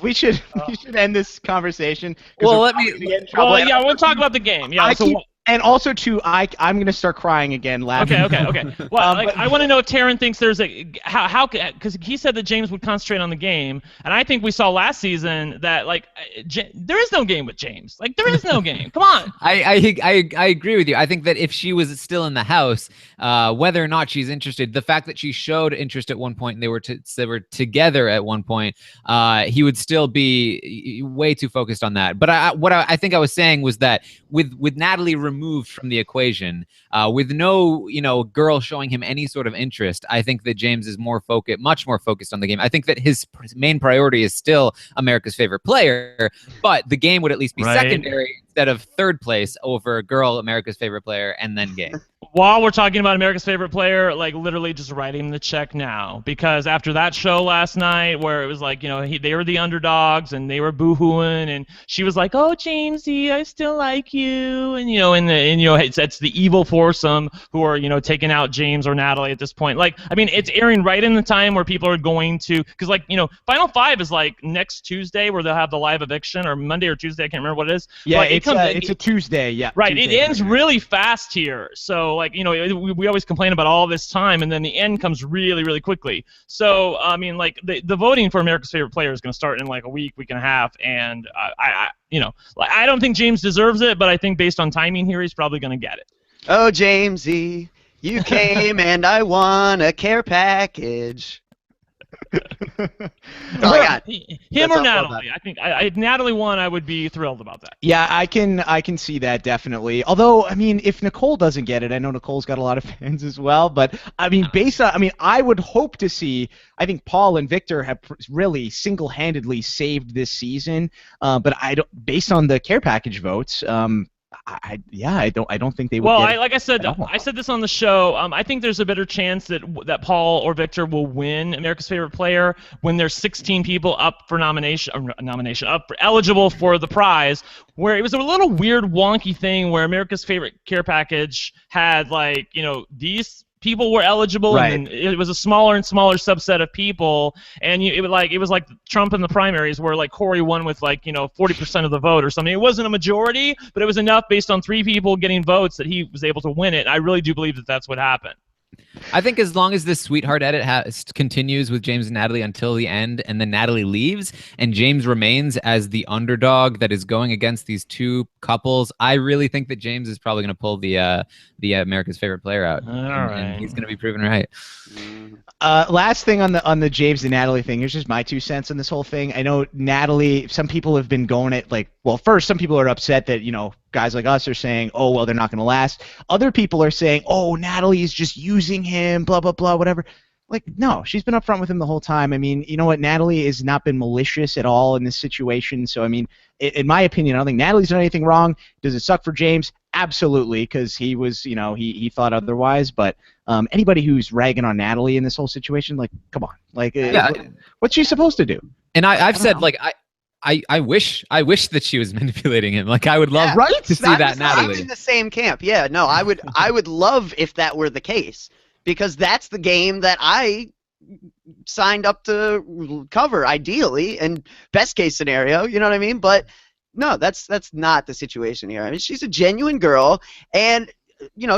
we should end this conversation. Well, I want to talk about the game. Yeah. And also, too, I'm going to start crying again, laughing. Okay. Well, I want to know if Taran thinks there's because he said that James would concentrate on the game, and I think we saw last season that, like, there is no game with James. Like, there is no game. Come on. I agree with you. I think that if she was still in the house, whether or not she's interested, the fact that she showed interest at one point and they were together at one point, he would still be way too focused on that. But what I think I was saying was that with Natalie removed from the equation, with no girl showing him any sort of interest, I think that James is much more focused on the game. I think that his main priority is still America's favorite player, but the game would at least be secondary instead of third place over girl, America's favorite player, and then game. While we're talking about America's favorite player, like, literally just write him the check now, because after that show last night where it was like, they were the underdogs and they were boo-hooing, and she was like, "Oh, Jamesy, I still like you," and it's the evil foursome who are taking out James or Natalie at this point. Like, I mean, it's airing right in the time where people are going to, because, like, Final Five is like next Tuesday where they'll have the live eviction, or Monday or Tuesday, I can't remember what it is. Yeah, like, it's a Tuesday. Yeah, right. Tuesday, it ends really fast here, so. like, we always complain about all this time, and then the end comes really, really quickly. So, I mean, like, the voting for America's Favorite Player is going to start in like a week and a half, and I don't think James deserves it, but I think based on timing here, he's probably going to get it. Oh, Jamesy, you came and I won a care package. Well, him or Natalie? I think if Natalie won, I would be thrilled about that. Yeah, I can see that definitely. Although, I mean, if Nicole doesn't get it, I know Nicole's got a lot of fans as well. But I mean, I would hope to see. I think Paul and Victor have really single-handedly saved this season. But based on the care package votes. I don't think they would. Well, like I said this on the show. I think there's a better chance that Paul or Victor will win America's Favorite Player when there's 16 people up for eligible for the prize. Where it was a little weird, wonky thing where America's Favorite Care Package had these people were eligible, right. And it was a smaller and smaller subset of people, and it was like Trump in the primaries, where like Corey won with 40% of the vote or something. It wasn't a majority, but it was enough based on 3 people getting votes that he was able to win it. And I really do believe that that's what happened. I think as long as this sweetheart edit continues with James and Natalie until the end, and then Natalie leaves, and James remains as the underdog that is going against these 2 couples, I really think that James is probably going to pull the America's Favorite Player out. And he's going to be proven right. Last thing on the James and Natalie thing. Here's just my 2 cents on this whole thing. I know Natalie. Some people have been going at first, some people are upset that guys like us are saying, oh well, they're not going to last. Other people are saying, oh, Natalie is just using him, blah blah blah, whatever. Like, no, she's been upfront with him the whole time. I mean, you know what? Natalie has not been malicious at all in this situation. So, I mean, in my opinion, I don't think Natalie's done anything wrong. Does it suck for James? Absolutely, because he was, he thought otherwise. But anybody who's ragging on Natalie in this whole situation, come on. What's she supposed to do? And I've said, I wish that she was manipulating him. I would love to see that Natalie. I'm in the same camp. Yeah, no, I would love if that were the case, because that's the game that I signed up to cover, ideally, and best case scenario. You know what I mean? But no, that's not the situation here. I mean, she's a genuine girl, and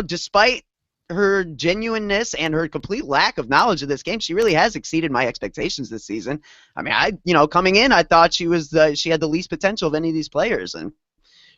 despite her genuineness and her complete lack of knowledge of this game, she really has exceeded my expectations this season. I mean, coming in, I thought she had the least potential of any of these players, and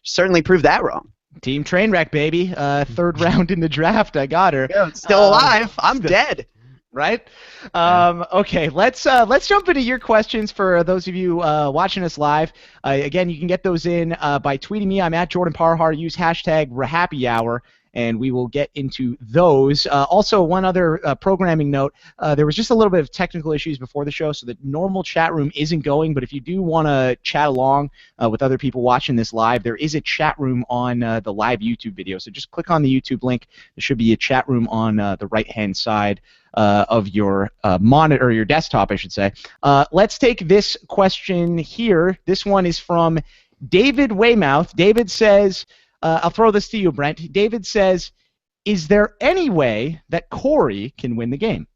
she certainly proved that wrong. Team Trainwreck, baby. 3rd round in the draft, I got her. Yeah, still alive. I'm dead. Right? Okay, let's jump into your questions for those of you watching us live. Again, you can get those in by tweeting me. I'm at Jordan Parhar. Use hashtag RHAPpy, and we will get into those. Also, one other programming note, there was just a little bit of technical issues before the show, so the normal chat room isn't going, but if you do want to chat along with other people watching this live, there is a chat room on the live YouTube video, so just click on the YouTube link. There should be a chat room on the right-hand side of your monitor, or your desktop, I should say. Let's take this question here. This one is from David Weymouth. David says, I'll throw this to you, Brent. David says, is there any way that Corey can win the game?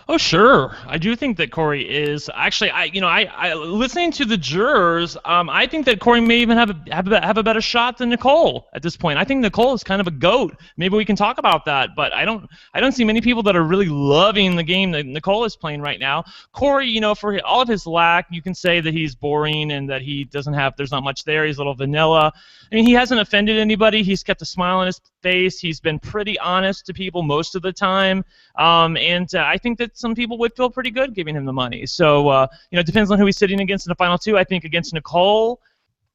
Oh, sure. I do think that Corey is actually. I listening to the jurors. I think that Corey may even have a better shot than Nicole at this point. I think Nicole is kind of a goat. Maybe we can talk about that. But I don't see many people that are really loving the game that Nicole is playing right now. Corey, for all of his lack, you can say that he's boring and that he doesn't have. There's not much there. He's a little vanilla. I mean, he hasn't offended anybody. He's kept a smile on his face. He's been pretty honest to people most of the time. And I think that some people would feel pretty good giving him the money. So, it depends on who he's sitting against in the final 2. I think against Nicole,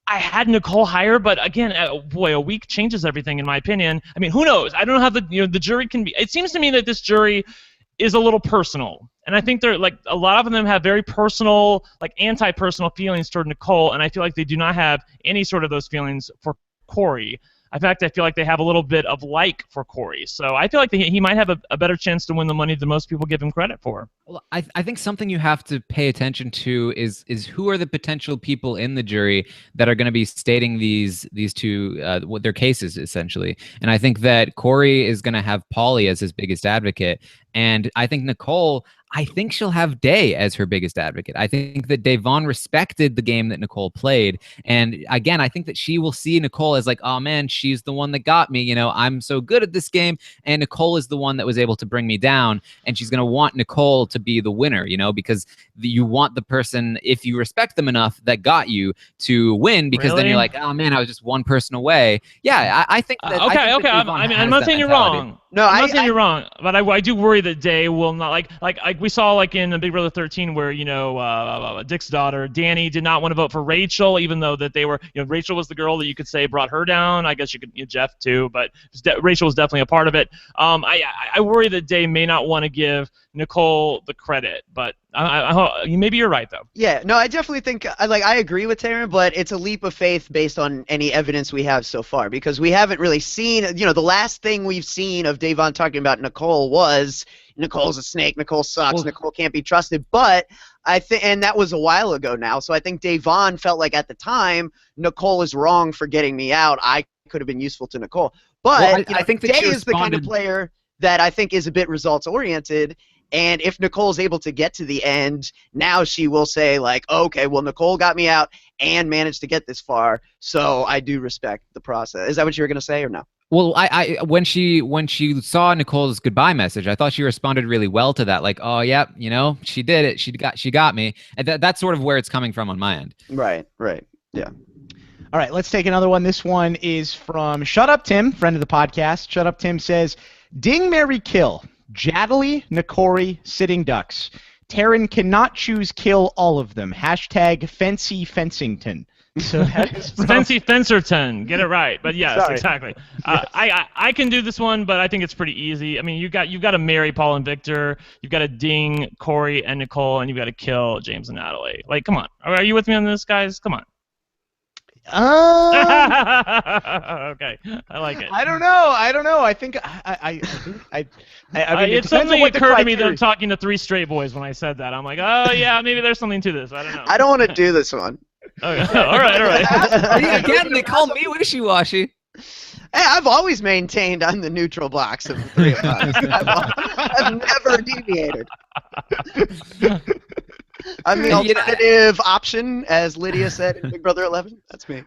I had Nicole higher, but again, a week changes everything in my opinion. I mean, who knows? I don't know how the jury can be. It seems to me that this jury is a little personal. And I think they're a lot of them have very personal, anti-personal feelings toward Nicole, and I feel like they do not have any sort of those feelings for Corey. In fact, I feel like they have a little bit of for Corey. So I feel like he might have a better chance to win the money than most people give him credit for. Well, I think something you have to pay attention to is who are the potential people in the jury that are going to be stating these 2 their cases, essentially. And I think that Corey is going to have Paulie as his biggest advocate. And I think Nicole, I think she'll have Day as her biggest advocate. I think that Devon respected the game that Nicole played. And again, I think that she will see Nicole as like, oh man, she's the one that got me. You know, I'm so good at this game. And Nicole is the one that was able to bring me down. And she's going to want Nicole to be the winner, you know, because you want the person, if you respect them enough, that got you to win, because then you're like, oh man, I was just one person away. Yeah, I think that. Okay. I'm not saying you're wrong. No, I'm not saying you're wrong, but I do worry that Day will not like we saw like in Big Brother 13 where Dick's daughter Danny did not want to vote for Rachel, even though that they were Rachel was the girl that you could say brought her down. I guess you could Jeff too, but Rachel was definitely a part of it. I worry that Day may not want to give Nicole the credit, but maybe you're right though. Yeah, no, I definitely think I agree with Taran, but it's a leap of faith based on any evidence we have so far, because we haven't really seen, the last thing we've seen of Devon talking about Nicole was Nicole's a snake, Nicole sucks, Nicole can't be trusted. But I think, and that was a while ago now, so I think Devon felt like at the time Nicole is wrong for getting me out. I could have been useful to Nicole, but I think that Day is the kind of player that I think is a bit results oriented. And if Nicole's able to get to the end, now she will say, like, okay, well, Nicole got me out and managed to get this far, so I do respect the process. Is that what you were going to say or no? Well, I when she saw Nicole's goodbye message, I thought she responded really well to that. Like, oh, yeah, she did it. She got me. And that's sort of where it's coming from on my end. Right. Yeah. All right, let's take another one. This one is from Shut Up Tim, friend of the podcast. Shut Up Tim says, Ding, marry, kill. Jadley, Nakori, Sitting Ducks. Taran cannot choose kill all of them. Hashtag Fancy Fencington. So that is Fancy Fencerton. Get it right. But yes, Sorry. exactly. Yes. I can do this one, but I think it's pretty easy. I mean, you've got to marry Paul and Victor. You've got to ding Corey and Nicole, and you've got to kill James and Natalie. Like, come on. Are you with me on this, guys? Come on. Okay, I like it. I don't know. I think I mean, it suddenly occurred to me that I'm talking to three straight boys when I said that. I'm like, oh yeah, maybe there's something to this. I don't know. I don't want to do this one. Okay. All right. Again, they call me wishy-washy. Hey, I've always maintained I'm the neutral box of the three of us. I've never deviated. I'm the alternative option, as Lydia said in Big Brother 11. That's me.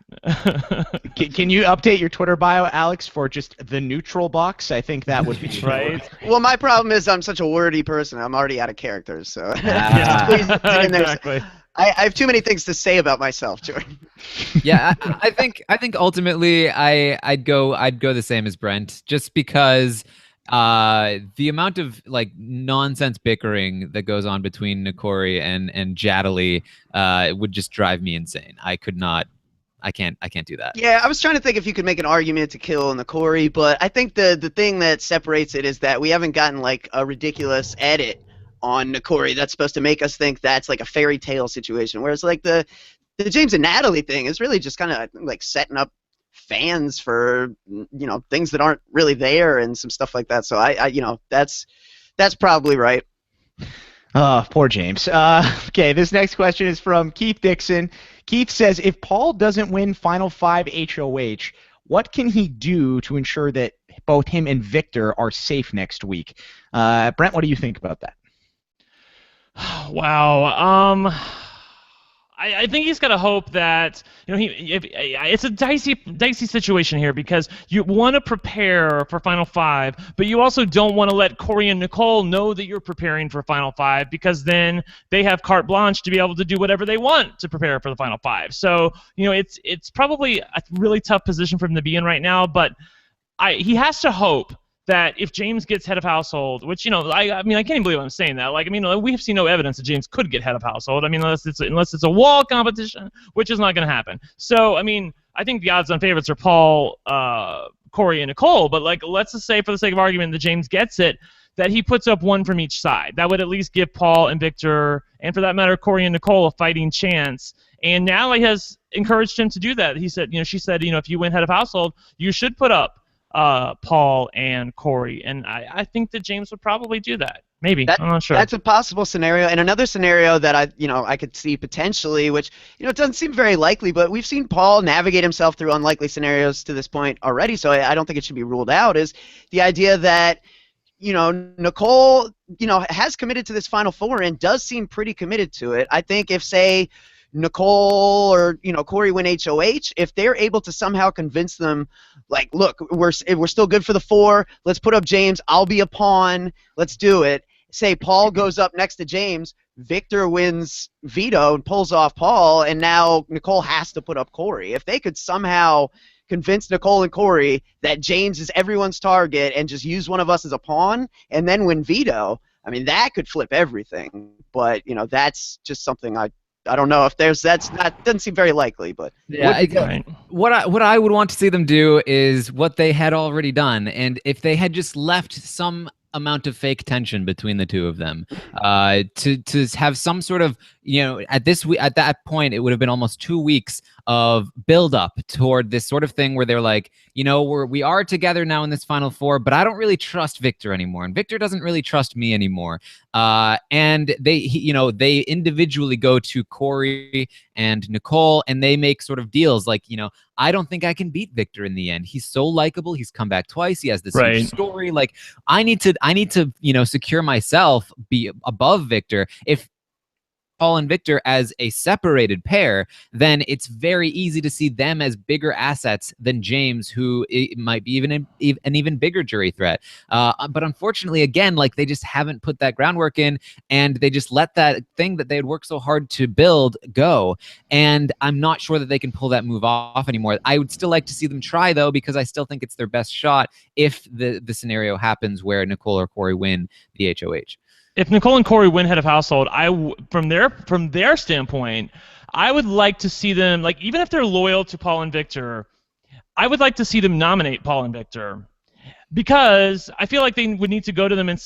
Can you update your Twitter bio, Alex, for just the neutral box? I think that would be right. Well, my problem is I'm such a wordy person. I'm already out of characters, so exactly. I have too many things to say about myself, Jordan. Yeah, I think ultimately I'd go the same as Brent, just because the amount of like nonsense bickering that goes on between Nakori and Jadley would just drive me insane. I can't do that. Yeah, I was trying to think if you could make an argument to kill Nakori, but I think the thing that separates it is that we haven't gotten like a ridiculous edit on Nakori that's supposed to make us think that's like a fairy tale situation, whereas like the James and Natalie thing is really just kind of like setting up fans for things that aren't really there and some stuff like that. So I that's probably right. Oh, poor James. Okay, this next question is from Keith Dixon. Keith says, if Paul doesn't win Final 5 HOH, what can he do to ensure that both him and Victor are safe next week? Brent, what do you think about that? Wow. I think he's got to hope that it's a dicey situation here, because you want to prepare for Final 5, but you also don't want to let Corey and Nicole know that you're preparing for Final 5, because then they have carte blanche to be able to do whatever they want to prepare for the Final 5. So it's probably a really tough position for him to be in right now, but he has to hope that if James gets head of household, which I can't even believe I'm saying that. Like, we have seen no evidence that James could get head of household. Unless it's a wall competition, which is not going to happen. So, I think the odds-on favorites are Paul, Corey, and Nicole. But like, let's just say, for the sake of argument, that James gets it, that he puts up one from each side. That would at least give Paul and Victor, and for that matter, Corey and Nicole, a fighting chance. And Natalie has encouraged him to do that. She said, if you win head of household, you should put up Paul and Corey, and I think that James would probably do that. Maybe. I'm not sure. That's a possible scenario, and another scenario that I could see potentially, which it doesn't seem very likely, but we've seen Paul navigate himself through unlikely scenarios to this point already, so I don't think it should be ruled out, is the idea that Nicole, has committed to this Final Four and does seem pretty committed to it. I think if, say, Nicole or Corey win HOH, if they're able to somehow convince them, like, look, we're still good for the 4. Let's put up James. I'll be a pawn. Let's do it. Say Paul goes up next to James. Victor wins veto and pulls off Paul, and now Nicole has to put up Corey. If they could somehow convince Nicole and Corey that James is everyone's target and just use one of us as a pawn and then win veto, I mean, that could flip everything. But that's just something I don't know if doesn't seem very likely, but yeah, what I would want to see them do is what they had already done, and if they had just left some amount of fake tension between the two of them, to have some sort of, at that point it would have been almost 2 weeks of build up toward this sort of thing where they're like, we are together now in this Final Four, but I don't really trust Victor anymore, and Victor doesn't really trust me anymore. And they individually go to Corey and Nicole, and they make sort of deals like, I don't think I can beat Victor in the end. He's so likable. He's come back twice. He has this huge story. Like, I need to secure myself, be above Victor. If Paul and Victor as a separated pair, then it's very easy to see them as bigger assets than James, who might be even an even bigger jury threat. But unfortunately, again, like, they just haven't put that groundwork in, and they just let that thing that they had worked so hard to build go. And I'm not sure that they can pull that move off anymore. I would still like to see them try, though, because I still think it's their best shot if the scenario happens where Nicole or Corey win the HOH. If Nicole and Corey win head of household, from their standpoint, I would like to see them, like, even if they're loyal to Paul and Victor, I would like to see them nominate Paul and Victor, because I feel like they would need to go to them and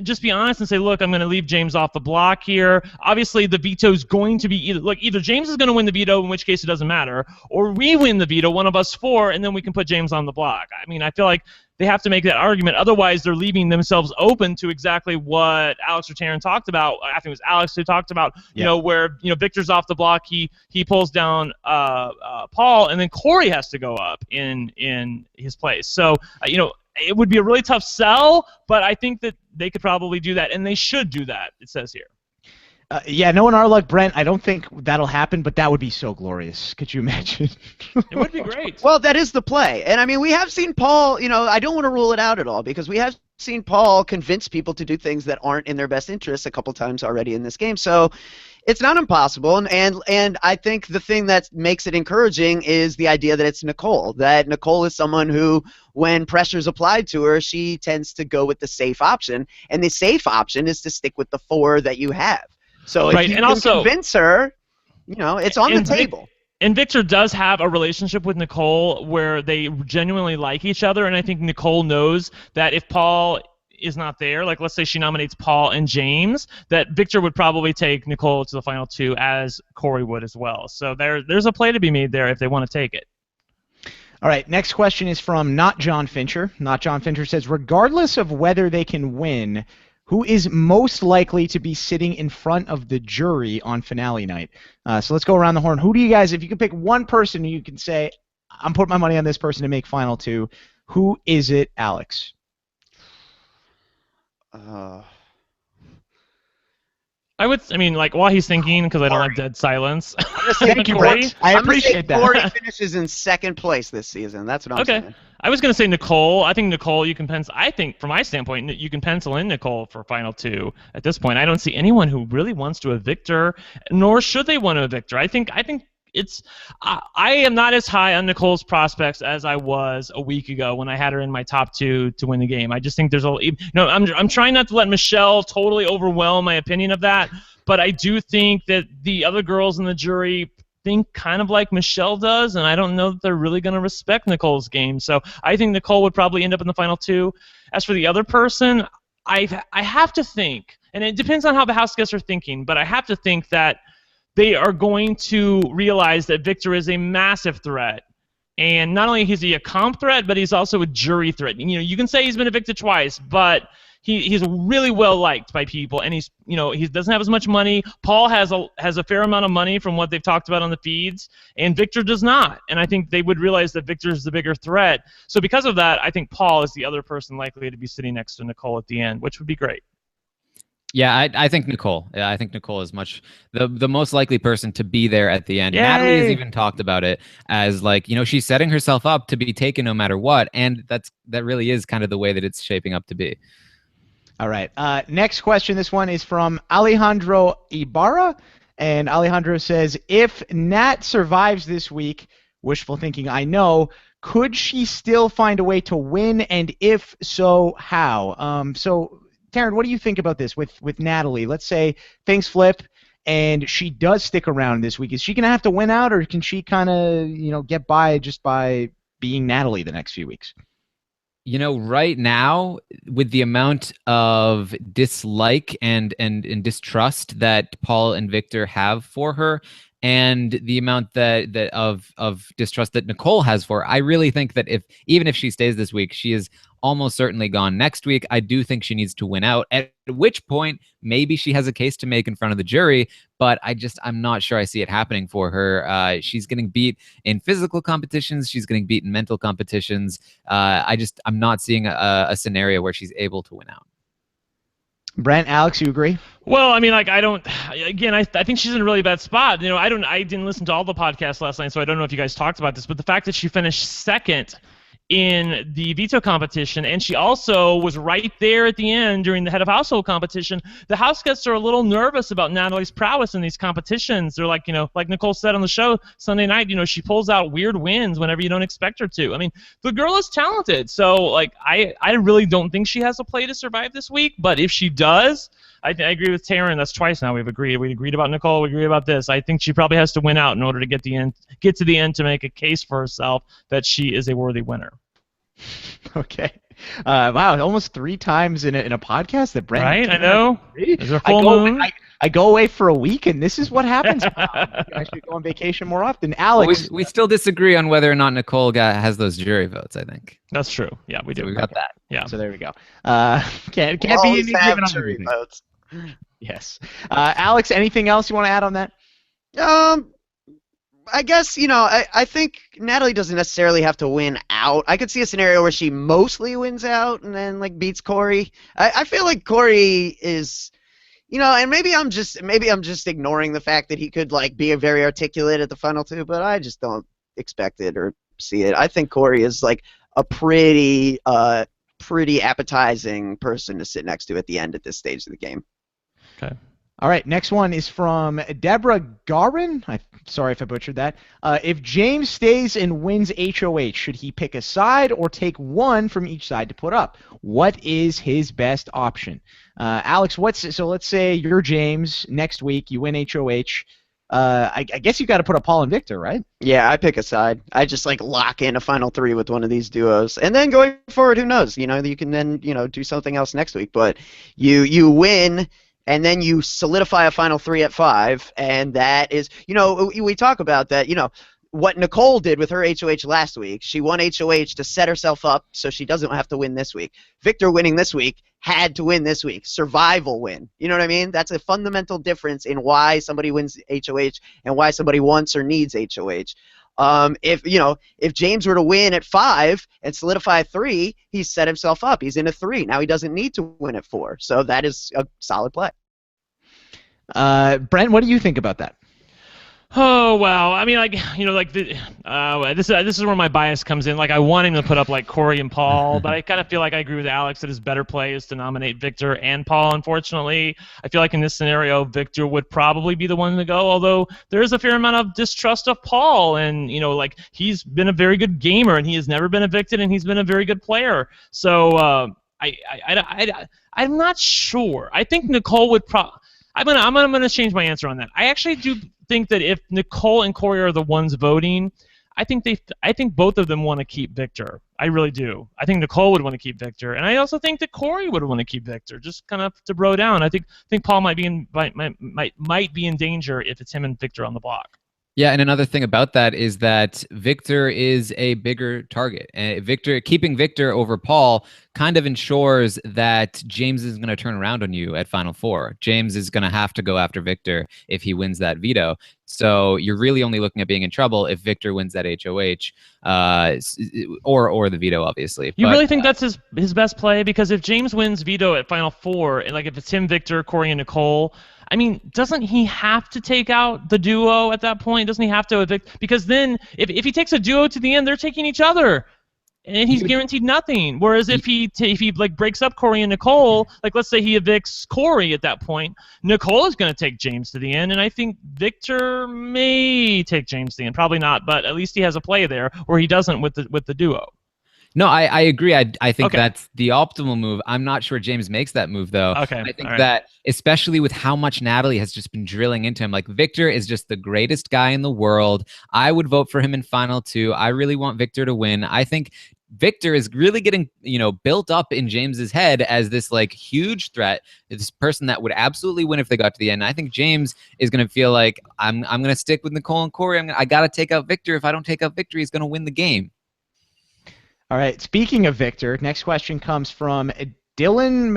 just be honest and say, look, I'm going to leave James off the block here. Obviously, the veto is going to be either James is going to win the veto, in which case it doesn't matter, or we win the veto, one of us 4, and then we can put James on the block. I mean, I feel like they have to make that argument. Otherwise, they're leaving themselves open to exactly what Alex or Taran talked about. I think it was Alex who talked about, where Victor's off the block, he pulls down Paul, and then Corey has to go up in his place. So it would be a really tough sell, but I think that they could probably do that, and they should do that, it says here. Knowing our luck, Brent, I don't think that'll happen, but that would be so glorious. Could you imagine? It would be great. Well, that is the play. And, I mean, we have seen Paul, I don't want to rule it out at all, because we have seen Paul convince people to do things that aren't in their best interests a couple times already in this game. So it's not impossible. And I think the thing that makes it encouraging is the idea that it's Nicole, that Nicole is someone who, when pressure's applied to her, she tends to go with the safe option. And the safe option is to stick with the 4 that you have. So if you can convince her, it's on the table. And Victor does have a relationship with Nicole where they genuinely like each other, and I think Nicole knows that if Paul is not there, like let's say she nominates Paul and James, that Victor would probably take Nicole to the final 2 as Corey would as well. So there's a play to be made there if they want to take it. All right, next question is from Not John Fincher. Not John Fincher says, regardless of whether they can win, who is most likely to be sitting in front of the jury on finale night? So let's go around the horn. Who do you guys, if you could pick one person who you can say, I'm putting my money on this person to make final 2, who is it, Alex? While he's thinking, because I don't like dead silence. Thank you, Brent. I appreciate that. Corey finishes in 2nd place this season. That's what I'm saying. I was going to say Nicole. I think Nicole, you can pencil. I think, from my standpoint, you can pencil in Nicole for final 2 at this point. I don't see anyone who really wants to evict her, nor should they want to evict her. I think it's. I am not as high on Nicole's prospects as I was a week ago when I had her in my top 2 to win the game. I just think there's I'm trying not to let Michelle totally overwhelm my opinion of that, but I do think that the other girls in the jury think kind of like Michelle does, and I don't know that they're really going to respect Nicole's game. So I think Nicole would probably end up in the final 2. As for the other person, I have to think, and it depends on how the house guests are thinking, but I have to think that they are going to realize that Victor is a massive threat. And not only is he a comp threat, but he's also a jury threat. You can say he's been evicted twice, but he's really well liked by people, and he's he doesn't have as much money. Paul has a fair amount of money from what they've talked about on the feeds, and Victor does not. And I think they would realize that Victor is the bigger threat. So because of that, I think Paul is the other person likely to be sitting next to Nicole at the end, which would be great. Yeah, I think Nicole. Yeah, I think Nicole is much the most likely person to be there at the end. Yay! Natalie has even talked about it as like, she's setting herself up to be taken no matter what, and that really is kind of the way that it's shaping up to be. All right. Next question. This one is from Alejandro Ibarra, and Alejandro says, if Nat survives this week, wishful thinking, I know, could she still find a way to win, and if so, how? So, Taran, what do you think about this with Natalie? Let's say things flip and she does stick around this week. Is she going to have to win out, or can she kind of, get by just by being Natalie the next few weeks? Right now, with the amount of dislike and distrust that Paul and Victor have for her, and the amount that of distrust that Nicole has for her, I really think that even if she stays this week, she is almost certainly gone next week. I do think she needs to win out, at which point maybe she has a case to make in front of the jury, but I'm not sure I see it happening for her. She's getting beat in physical competitions. She's getting beat in mental competitions. I'm not seeing a scenario where she's able to win out. Brent, Alex, you agree? Well, I mean, I think she's in a really bad spot. I didn't listen to all the podcasts last night, so I don't know if you guys talked about this, but the fact that she finished second in the veto competition, and she also was right there at the end during the head of household competition. The house guests are a little nervous about Natalie's prowess in these competitions. They're like, like Nicole said on the show Sunday night, she pulls out weird wins whenever you don't expect her to. I mean, the girl is talented, so I really don't think she has a play to survive this week, but if she does, I agree with Taran. That's twice now we've agreed. We agreed about Nicole. We agree about this. I think she probably has to win out in order to get to the end to make a case for herself that she is a worthy winner. Okay. Wow, almost 3 times in a podcast that Brent. Right, I know. Is there full moon? I go away for a week, and this is what happens. I should go on vacation more often. Alex, we still disagree on whether or not Nicole has those jury votes. I think that's true. Yeah, we do. So we got that. Yeah. So there we go. Can't be any given on jury votes. Yes. Alex, anything else you want to add on that? I guess, I think Natalie doesn't necessarily have to win out. I could see a scenario where she mostly wins out and then beats Corey. I feel like Corey is, and maybe I'm just ignoring the fact that he could be very articulate at the final 2, but I just don't expect it or see it. I think Corey is a pretty appetizing person to sit next to at the end at this stage of the game. Okay. All right, next one is from Deborah Garin. I'm sorry if I butchered that. If James stays and wins HOH, should he pick a side or take one from each side to put up? What is his best option? Alex, so let's say you're James. Next week, you win HOH. I guess you got to put up Paul and Victor, right? Yeah, I pick a side. I just lock in a final 3 with one of these duos, and then going forward, who knows? You can then do something else next week. But you win. And then you solidify a final 3 at 5, and that is, we talk about that, what Nicole did with her HOH last week. She won HOH to set herself up so she doesn't have to win this week. Victor winning this week had to win this week. Survival win. You know what I mean? That's a fundamental difference in why somebody wins HOH and why somebody wants or needs HOH. If James were to win at 5 and solidify 3, he's set himself up. He's in a 3. Now he doesn't need to win at 4. So that is a solid play. Brent, what do you think about that? Oh wow! I mean, this is where my bias comes in. I want him to put up Corey and Paul, but I kind of feel like I agree with Alex that his better play is to nominate Victor and Paul. Unfortunately, I feel like in this scenario, Victor would probably be the one to go. Although there is a fair amount of distrust of Paul, and he's been a very good gamer, and he has never been evicted, and he's been a very good player. So I'm not sure. I think Nicole would I'm gonna change my answer on that. I actually do think that if Nicole and Corey are the ones voting, I think both of them want to keep Victor. I really do. I think Nicole would want to keep Victor, and I also think that Corey would want to keep Victor, just kind of to bro down. I think Paul might be in danger if it's him and Victor on the block. Yeah, and another thing about that is that Victor is a bigger target. And keeping Victor over Paul kind of ensures that James is going to turn around on you at Final Four. James is going to have to go after Victor if he wins that veto. So you're really only looking at being in trouble if Victor wins that HOH, or the veto, obviously. You really think that's his best play? Because if James wins veto at Final Four, and like if it's him, Victor, Corey, and Nicole, I mean, doesn't he have to take out the duo at that point? Doesn't he have to evict? Because then if he takes a duo to the end, they're taking each other. And he's guaranteed nothing. Whereas if he like breaks up Corey and Nicole, like let's say he evicts Corey at that point, Nicole is going to take James to the end, and I think Victor may take James to the end. Probably not, but at least he has a play there where he doesn't with the duo. No, I agree. I think that's the optimal move. I'm not sure James makes that move, though. Okay. I think that, especially with how much Natalie has just been drilling into him, like Victor is just the greatest guy in the world. I would vote for him in Final Two. I really want Victor to win. I think Victor is really getting, built up in James's head as this like huge threat, this person that would absolutely win if they got to the end. I think James is going to feel like I'm going to stick with Nicole and Corey. I got to take out Victor. If I don't take out Victor, he's going to win the game. All right. Speaking of Victor, next question comes from Dylan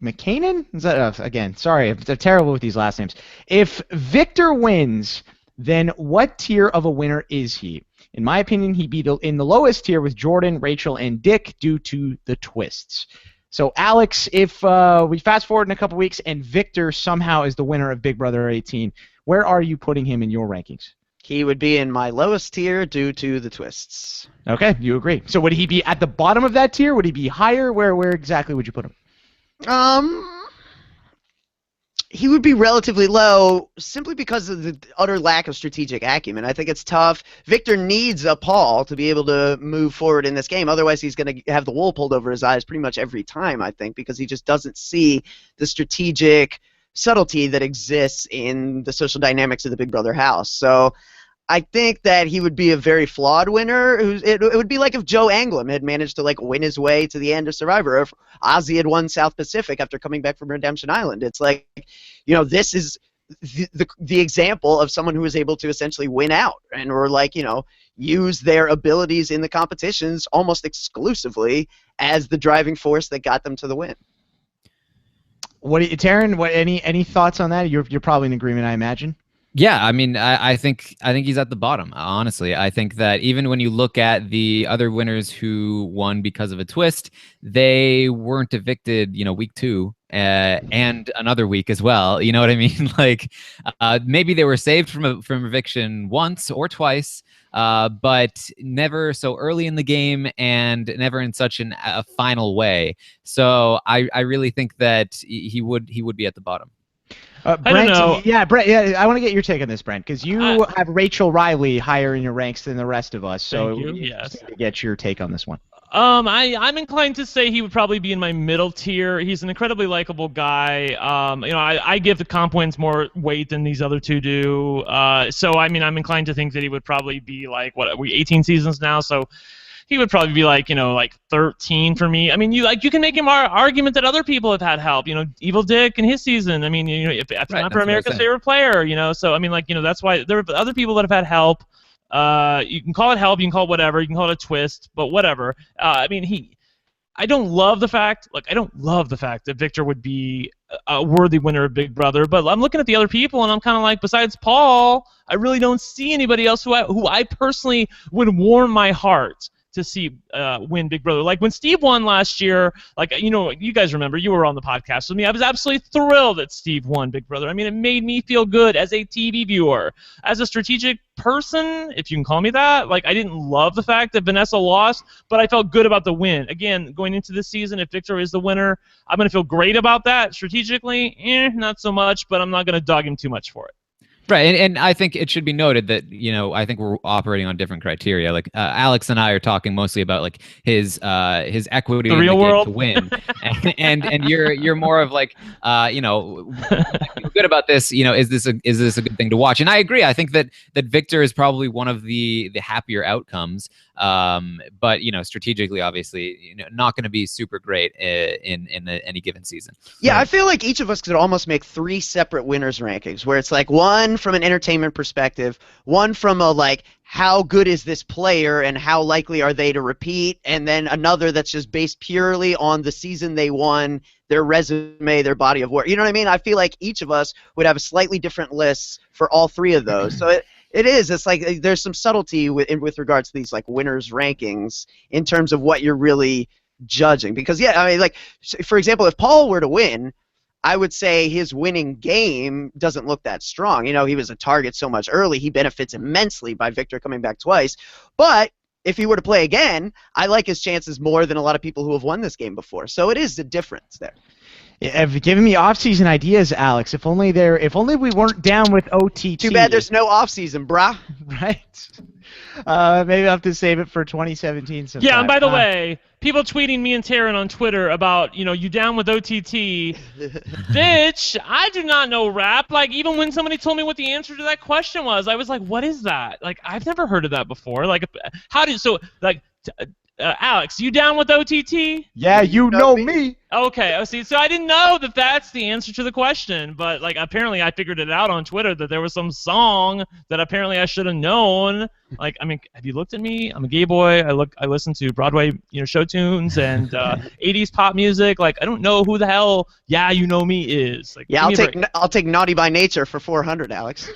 McCanon. Is that again? Sorry, I'm terrible with these last names. If Victor wins, then what tier of a winner is he? In my opinion, he'd be in the lowest tier with Jordan, Rachel, and Dick due to the twists. So, Alex, if we fast forward in a couple weeks and Victor somehow is the winner of Big Brother 18, where are you putting him in your rankings? He would be in my lowest tier due to the twists. Okay, you agree. So would he be at the bottom of that tier? Would he be higher? Where exactly would you put him? He would be relatively low simply because of the utter lack of strategic acumen. I think it's tough. Victor needs a Paul to be able to move forward in this game. Otherwise, he's going to have the wool pulled over his eyes pretty much every time, I think, because he just doesn't see the strategic subtlety that exists in the social dynamics of the Big Brother house. So I think that he would be a very flawed winner. It would be like if Joe Anglim had managed to like win his way to the end of Survivor, or if Ozzy had won South Pacific after coming back from Redemption Island. It's like, this is the example of someone who was able to essentially win out or like, use their abilities in the competitions almost exclusively as the driving force that got them to the win. Taran? Any thoughts on that? You're probably in agreement, I imagine. Yeah, I mean, I think he's at the bottom. Honestly, I think that even when you look at the other winners who won because of a twist, they weren't evicted, week 2 and another week as well. You know what I mean? Like, maybe they were saved from eviction once or twice, but never so early in the game and never in such a final way. So I really think that he would be at the bottom. Brent, I don't know. Yeah, Brent. Yeah, I want to get your take on this, Brent, because you have Rachel Riley higher in your ranks than the rest of us. So Thank you. Yes. To get your take on this one. I'm inclined to say he would probably be in my middle tier. He's an incredibly likable guy. I give the comp wins more weight than these other two do. So I mean, I'm inclined to think that he would probably be like, what are we, 18 seasons now? So he would probably be like, like 13 for me. I mean, you can make him argument that other people have had help. Evil Dick in his season. I mean, if not for America's favorite player, so I mean, like, that's why there are other people that have had help. You can call it help, you can call it whatever, you can call it a twist, but whatever. I don't love the fact that Victor would be a worthy winner of Big Brother, but I'm looking at the other people and I'm kind of like, besides Paul, I really don't see anybody else who I personally would warm my heart to see win Big Brother. Like when Steve won last year, like, you guys remember, you were on the podcast with me. I was absolutely thrilled that Steve won Big Brother. I mean, it made me feel good as a TV viewer. As a strategic person, if you can call me that, like, I didn't love the fact that Vanessa lost, but I felt good about the win. Again, going into this season, if Victor is the winner, I'm going to feel great about that. Strategically, not so much, but I'm not going to dog him too much for it. Right, and I think it should be noted that I think we're operating on different criteria. Like Alex and I are talking mostly about like his equity in the game to win, and you're more of like I feel good about this. Is this a good thing to watch? And I agree. I think that Victor is probably one of the happier outcomes. But strategically, obviously, not going to be super great in any given season. Yeah, I feel like each of us could almost make 3 separate winners rankings, where it's like one from an entertainment perspective, one from a like how good is this player and how likely are they to repeat, and then another that's just based purely on the season they won, their resume, their body of work. You know what I mean? I feel like each of us would have a slightly different list for all three of those. So it's like there's some subtlety with regards to these like winners rankings in terms of what you're really judging. Because yeah, I mean, like for example, if Paul were to win, I would say his winning game doesn't look that strong. You know, he was a target so much early. He benefits immensely by Victor coming back twice. But if he were to play again, I like his chances more than a lot of people who have won this game before. So it is a difference there. Have given me off-season ideas, Alex. If only we weren't down with OTT. Too bad there's no off-season, brah. Right. Maybe I'll have to save it for 2017 sometime. Yeah, and by the way, people tweeting me and Taran on Twitter about, you down with OTT. Bitch, I do not know rap. Like, even when somebody told me what the answer to that question was, I was like, what is that? Like, I've never heard of that before. Like, Alex, you down with OTT? Yeah, you know me. Okay, see, so I didn't know that that's the answer to the question, but like apparently I figured it out on Twitter that there was some song that apparently I should have known. Like, I mean, have you looked at me? I'm a gay boy. I listen to Broadway, show tunes and 80s pop music. Like, I don't know who the hell "Yeah, You Know Me" is. Like, yeah, I'll take "Naughty by Nature" for 400, Alex.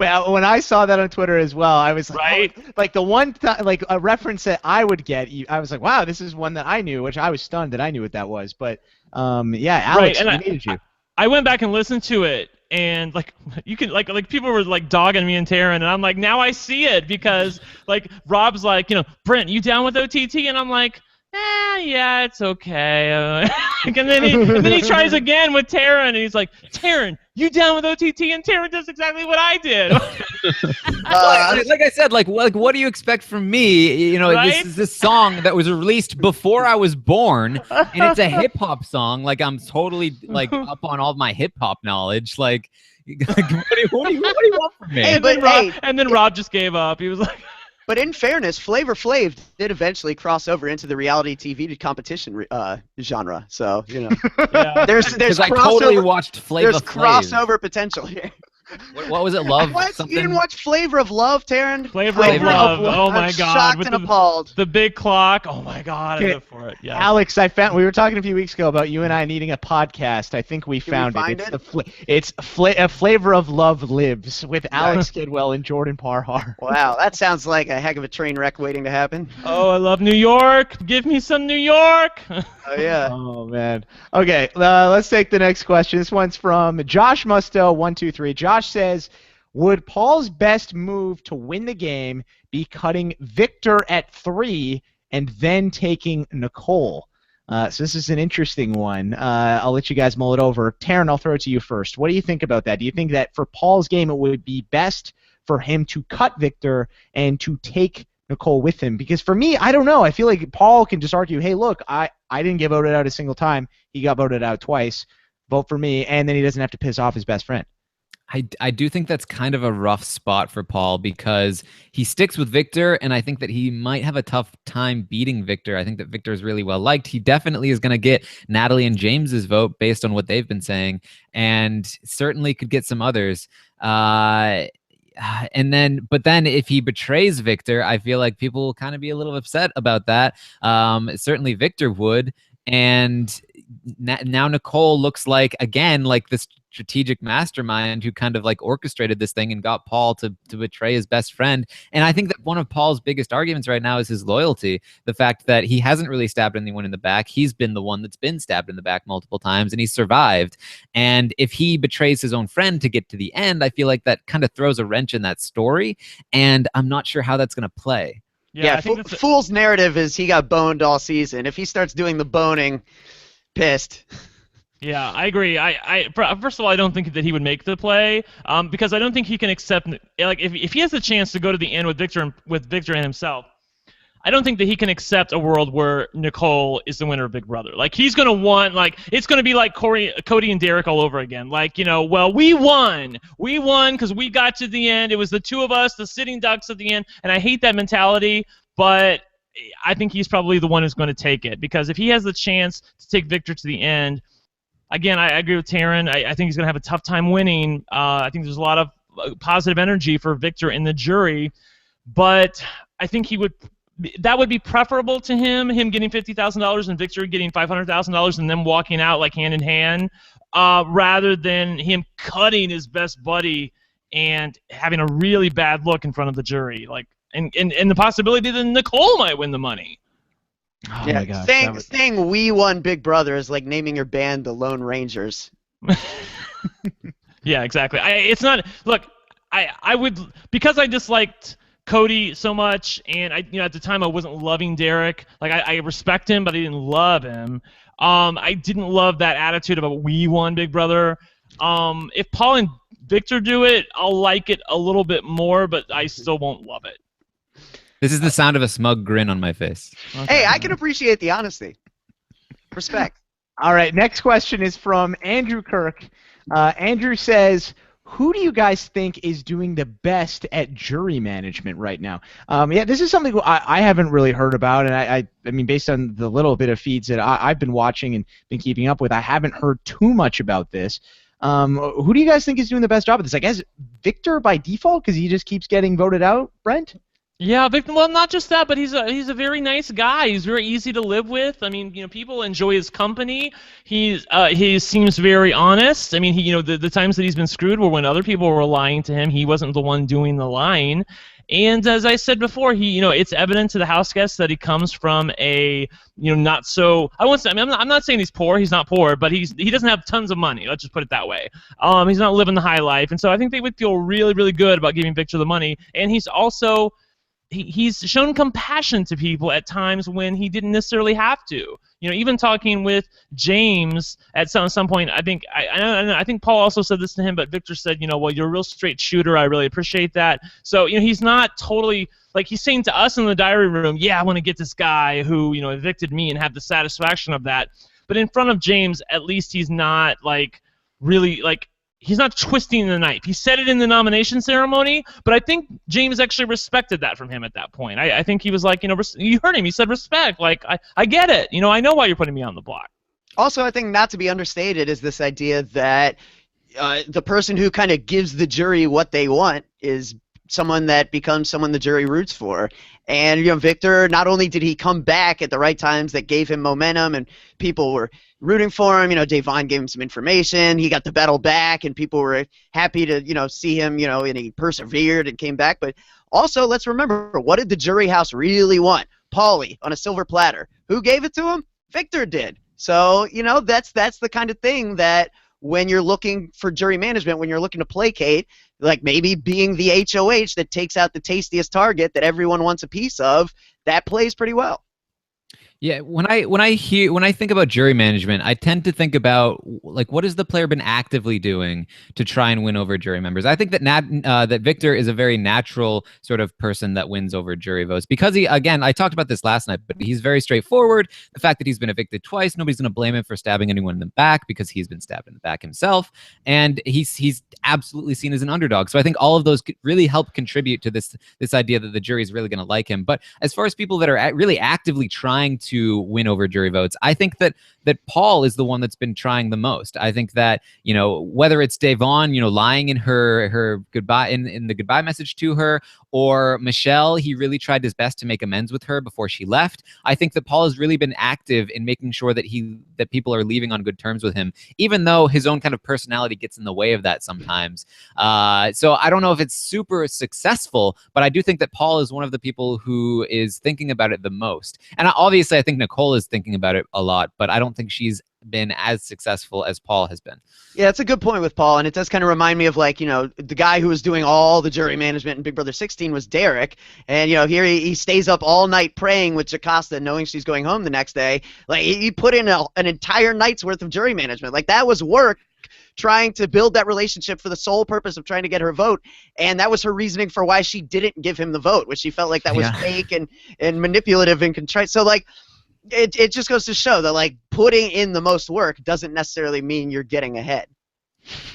Well, when I saw that on Twitter as well, I was like, right? oh, like the one like a reference that I would get, I was like, wow, this is one that I knew, which I was stunned that I knew what that was. But yeah, Alex, right, we needed you. I went back and listened to it, and like you can like people were like dogging me and Taran, and I'm like, now I see it because like Rob's like, Brent, you down with OTT? And I'm like, yeah, it's okay. and then he tries again with Taran, and he's like, Taran, you down with OTT? And Taran does exactly what I did. Like I said, like what do you expect from me? Right? This is this song that was released before I was born, and it's a hip hop song. Like I'm totally like up on all of my hip hop knowledge. Like, what do you want from me? And then Rob just gave up. He was like. But in fairness, Flavor Flav did eventually cross over into the reality TV competition genre. So yeah. there's I totally watched Flavor Flav. There's crossover potential here. What was it? Love? What? Something? You didn't watch Flavor of Love, Taran? Flavor of Love. Oh my I'm God! shocked With and appalled. The big clock. Oh my God! I live for it. Yeah. Alex, we were talking a few weeks ago about you and I needing a podcast. I think we found it. It's a Flavor of Love Lives with Alex Kidwell and Jordan Parhar. Wow, that sounds like a heck of a train wreck waiting to happen. Oh, I love New York. Give me some New York. Oh yeah. Oh man. Okay, let's take the next question. This one's from Josh Musto123. Josh says, would Paul's best move to win the game be cutting Victor at 3 and then taking Nicole? So this is an interesting one. I'll let you guys mull it over. Taran, I'll throw it to you first. What do you think about that? Do you think that for Paul's game it would be best for him to cut Victor and to take Nicole with him? Because for me, I don't know. I feel like Paul can just argue, hey, look, I didn't get voted out a single time. He got voted out twice. Vote for me, and then he doesn't have to piss off his best friend. I do think that's kind of a rough spot for Paul because he sticks with Victor, and I think that he might have a tough time beating Victor. I think that Victor is really well liked. He definitely is going to get Natalie and James's vote based on what they've been saying, and certainly could get some others. But then if he betrays Victor, I feel like people will kind of be a little upset about that. Certainly Victor would. And now Nicole looks like, again, like this strategic mastermind who kind of like orchestrated this thing and got Paul to betray his best friend. And I think that one of Paul's biggest arguments right now is his loyalty. The fact that he hasn't really stabbed anyone in the back. He's been the one that's been stabbed in the back multiple times, and he survived. And if he betrays his own friend to get to the end, I feel like that kind of throws a wrench in that story. And I'm not sure how that's going to play. Yeah, Fool's narrative is he got boned all season. If he starts doing the boning, pissed. Yeah, I agree. First of all, I don't think that he would make the play because I don't think he can accept, like, if he has the chance to go to the end with Victor and himself, I don't think that he can accept a world where Nicole is the winner of Big Brother. Like, he's going to want, like, it's going to be like Cody and Derek all over again. Like, well, we won. We won because we got to the end. It was the two of us, the sitting ducks at the end. And I hate that mentality, but I think he's probably the one who's going to take it. Because if he has the chance to take Victor to the end, again, I agree with Taran. I think he's going to have a tough time winning. I think there's a lot of positive energy for Victor in the jury, but I think that would be preferable to him getting $50,000 and Victor getting $500,000 and them walking out like hand in hand, rather than him cutting his best buddy and having a really bad look in front of the jury, and the possibility that Nicole might win the money. Oh yeah, my gosh, saying we won Big Brother is like naming your band the Lone Rangers. Yeah, exactly. It's not. Look, I would, because I disliked Cody so much, and at the time I wasn't loving Derek. Like I respect him, but I didn't love him. I didn't love that attitude about we won Big Brother. If Paul and Victor do it, I'll like it a little bit more, but I still won't love it. This is the sound of a smug grin on my face. Okay. Hey, I can appreciate the honesty. Respect. All right, next question is from Andrew Kirk. Andrew says, who do you guys think is doing the best at jury management right now? Yeah, this is something I haven't really heard about, and I mean, based on the little bit of feeds that I've been watching and been keeping up with, I haven't heard too much about this. Who do you guys think is doing the best job of this? I guess Victor by default, because he just keeps getting voted out, Brent? Yeah, Victor. Well, not just that, but he's a very nice guy. He's very easy to live with. I mean, people enjoy his company. He seems very honest. I mean, the times that he's been screwed were when other people were lying to him. He wasn't the one doing the lying. And as I said before, it's evident to the house guests that he comes from a not so. I won't say. I mean, I'm not saying he's poor. He's not poor, but he doesn't have tons of money. Let's just put it that way. He's not living the high life, and so I think they would feel really, really good about giving Victor the money. And he's also he's shown compassion to people at times when he didn't necessarily have to. Even talking with James at some point, I think Paul also said this to him, but Victor said, well, you're a real straight shooter. I really appreciate that. So, he's not totally, like, he's saying to us in the diary room, yeah, I want to get this guy who, evicted me and have the satisfaction of that. But in front of James, at least he's not, really, he's not twisting the knife. He said it in the nomination ceremony, but I think James actually respected that from him at that point. I think he was like, you heard him. He said respect. Like, I get it. I know why you're putting me on the block. Also, I think not to be understated is this idea that the person who kind of gives the jury what they want is someone that becomes someone the jury roots for. And, Victor, not only did he come back at the right times that gave him momentum and people were rooting for him, Davon gave him some information, he got the battle back, and people were happy to, see him, and he persevered and came back. But also, let's remember, what did the jury house really want? Paulie on a silver platter. Who gave it to him? Victor did. So, that's the kind of thing that when you're looking for jury management, when you're looking to placate, like maybe being the HOH that takes out the tastiest target that everyone wants a piece of, that plays pretty well. Yeah, when I think about jury management, I tend to think about what has the player been actively doing to try and win over jury members. I think that that Victor is a very natural sort of person that wins over jury votes because I talked about this last night, but he's very straightforward. The fact that he's been evicted twice, nobody's going to blame him for stabbing anyone in the back because he's been stabbed in the back himself, and he's absolutely seen as an underdog. So I think all of those really help contribute to this idea that the jury is really going to like him. But as far as people that are really actively trying to win over jury votes, I think that Paul is the one that's been trying the most. I think that, whether it's Davon, lying in her goodbye in the goodbye message to her, or Michelle, he really tried his best to make amends with her before she left. I think that Paul has really been active in making sure that people are leaving on good terms with him, even though his own kind of personality gets in the way of that sometimes. So I don't know if it's super successful, but I do think that Paul is one of the people who is thinking about it the most. And obviously, I think Nicole is thinking about it a lot, but I don't think she's been as successful as Paul has been. Yeah, it's a good point with Paul, and it does kind of remind me of the guy who was doing all the jury management in Big Brother 16 was Derek, and here he stays up all night praying with Jocasta, knowing she's going home the next day. Like he put in an entire night's worth of jury management. Like that was work, trying to build that relationship for the sole purpose of trying to get her vote, and that was her reasoning for why she didn't give him the vote, which she felt like that was fake and manipulative and contrite. So it just goes to show that putting in the most work doesn't necessarily mean you're getting ahead.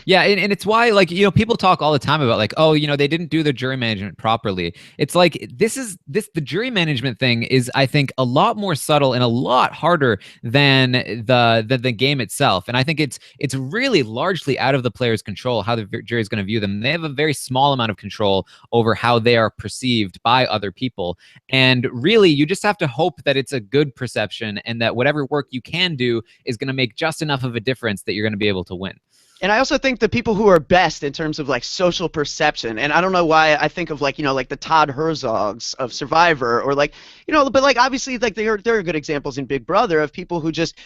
Yeah, and it's why, like, people talk all the time about, like, oh, they didn't do their jury management properly. It's like the jury management thing is, I think, a lot more subtle and a lot harder than the game itself. And I think it's really largely out of the player's control how the jury is going to view them. They have a very small amount of control over how they are perceived by other people. And really, you just have to hope that it's a good perception and that whatever work you can do is going to make just enough of a difference that you're going to be able to win. And I also think the people who are best in terms of like social perception, and I don't know why I think of like like the Todd Herzogs of Survivor, or like but like obviously like there are good examples in Big Brother of people who just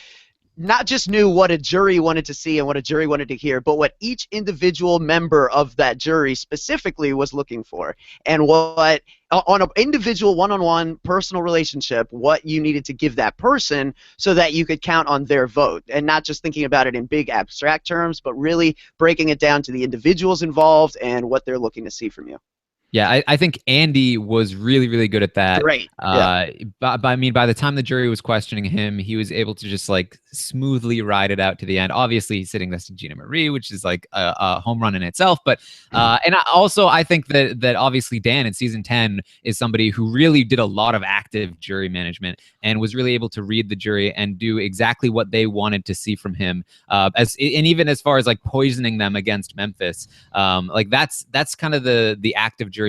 not just knew what a jury wanted to see and what a jury wanted to hear, but what each individual member of that jury specifically was looking for, and what on an individual one-on-one personal relationship, what you needed to give that person so that you could count on their vote, and not just thinking about it in big abstract terms, but really breaking it down to the individuals involved and what they're looking to see from you. Yeah, I think Andy was really, really good at that. Great. But I mean, by the time the jury was questioning him, he was able to just like smoothly ride it out to the end. Obviously, he's sitting next to Gina Marie, which is like a home run in itself. But and I think that obviously Dan in season 10 is somebody who really did a lot of active jury management and was really able to read the jury and do exactly what they wanted to see from him. And even as far as like poisoning them against Memphis, like that's kind of the active jury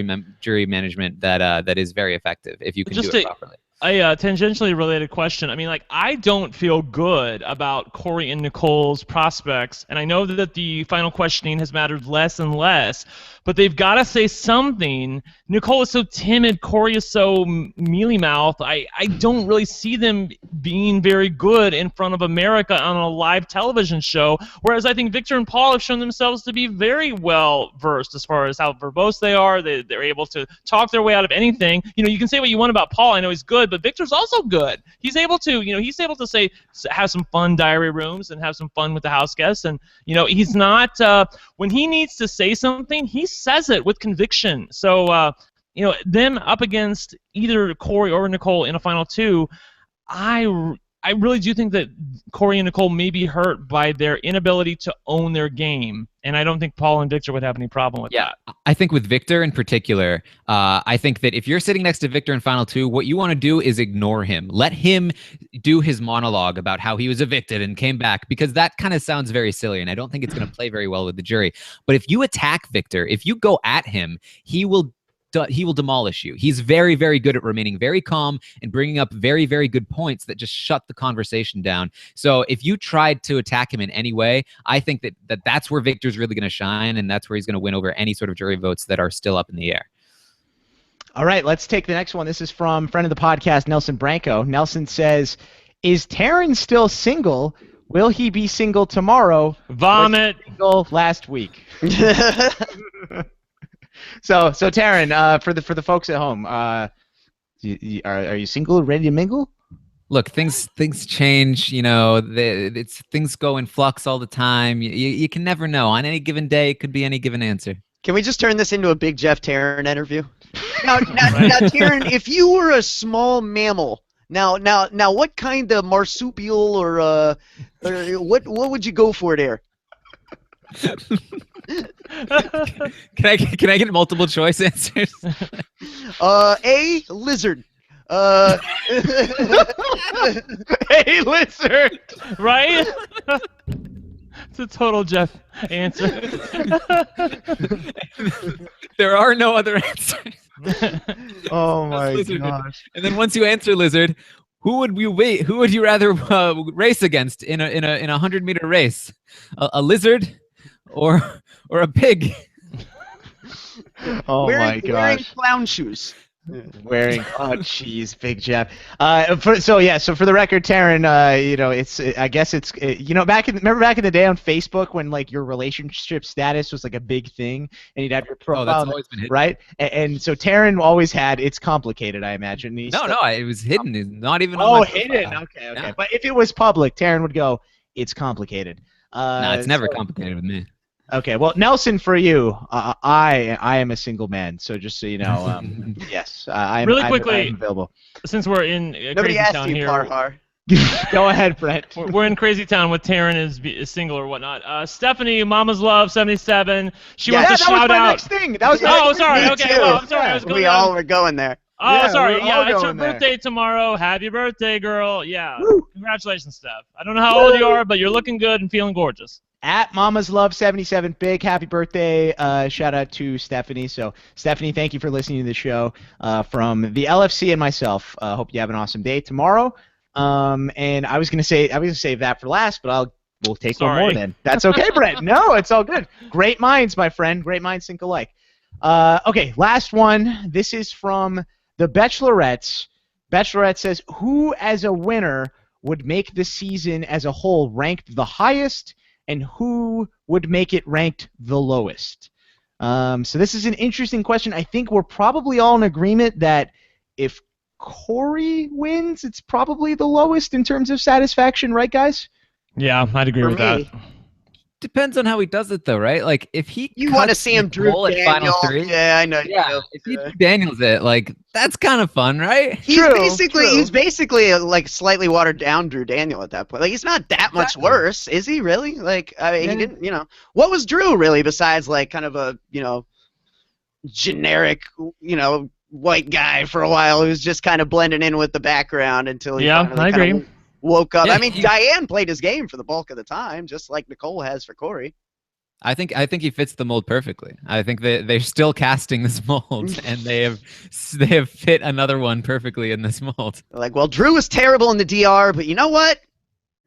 management that is very effective if you can do it properly. A tangentially related question. I mean, like, I don't feel good about Corey and Nicole's prospects, and I know that the final questioning has mattered less and less, but they've got to say something. Nicole is so timid. Corey is so mealy-mouthed. I don't really see them being very good in front of America on a live television show, whereas I think Victor and Paul have shown themselves to be very well-versed as far as how verbose they are. They're able to talk their way out of anything. You can say what you want about Paul. I know he's good, but Victor's also good. He's able to, say, have some fun diary rooms and have some fun with the house guests. And, he's not, when he needs to say something, he says it with conviction. So, them up against either Corey or Nicole in a final two, I really do think that Corey and Nicole may be hurt by their inability to own their game, and I don't think Paul and Victor would have any problem with that. I think with Victor in particular, I think that if you're sitting next to Victor in Final Two, what you want to do is ignore him. Let him do his monologue about how he was evicted and came back, because that kind of sounds very silly, and I don't think it's going to play very well with the jury. But if you attack Victor, if you go at him, he will demolish you. He's very, very good at remaining very calm and bringing up very, very good points that just shut the conversation down. So if you tried to attack him in any way, I think that's where Victor's really going to shine, and that's where he's going to win over any sort of jury votes that are still up in the air. All right, let's take the next one. This is from friend of the podcast, Nelson Branco. Nelson says, is Taran still single? Will he be single tomorrow? Vomit. Single last week. So Taran, for the folks at home, are you single, ready to mingle? Look, things change. Things go in flux all the time. You can never know. On any given day, it could be any given answer. Can we just turn this into a big Jeff Taran interview? Now, Taran, if you were a small mammal, now, what kind of marsupial or what would you go for there? Can I get multiple choice answers? A, lizard. A lizard. Right? It's a total Jeff answer. There are no other answers. Oh my gosh! And then once you answer lizard, who would you rather race against in a 100-meter race? A lizard or a pig? Oh my gosh! Wearing clown shoes. Oh jeez, Big Jeff. So for the record, Taran, remember back in the day on Facebook when like your relationship status was like a big thing and you'd have your profile. Oh, that's always been hidden. Right? And so Taran always had, it's complicated, I imagine. No, it was hidden. It's not even. Oh, hidden. Okay. Yeah. But if it was public, Taran would go, it's complicated. No, it's never complicated with me. Okay, well, Nelson, for you, I am a single man, so just so you know, yes, I'm really quickly, I'm available. Since we're in Nobody Crazy asked Town you, here, Parhar. Go ahead, Brent. We're in Crazy Town with Taran is single or whatnot. Stephanie, Mama's Love 77. She wants to shout out. Next thing. That was Oh, sorry. Me Okay, too. well, I'm sorry. I was going We down. all were going there. Oh, Yeah, sorry. we're all Yeah, it's her going there. birthday tomorrow. Happy birthday, girl. Yeah. Congratulations, Steph. I don't know how old you are, but you're looking good and feeling gorgeous. At Mama's Love 77, big happy birthday shout out to Stephanie. So Stephanie, thank you for listening to the show from the LFC and myself. Hope you have an awesome day tomorrow. And I was gonna save that for last, but we'll take one more then. That's okay, Brent. No, it's all good. Great minds, my friend. Great minds think alike. Okay, last one. This is from the Bachelorettes. Bachelorette says, who as a winner would make the season as a whole ranked the highest, and who would make it ranked the lowest? So this is an interesting question. I think we're probably all in agreement that if Corey wins, it's probably the lowest in terms of satisfaction, right, guys? Yeah, I'd agree with that. Depends on how he does it, though, right? Like, if he You want to cuts see him Drew Nicole at Daniel? Final 3, Yeah, I know. yeah, if he Drew Daniels it, like, that's kind of fun, right? He's basically like slightly watered down Drew Daniel at that point. Like, he's not that much worse, is he? Really? Like, I mean, he didn't. What was Drew really besides like kind of a generic white guy for a while who's just kind of blending in with the background until he finally I agree. woke up. Yeah, I mean, Diane played his game for the bulk of the time, just like Nicole has for Corey. I think he fits the mold perfectly. I think they're still casting this mold, and they have fit another one perfectly in this mold. They're like, well, Drew was terrible in the DR, but you know what?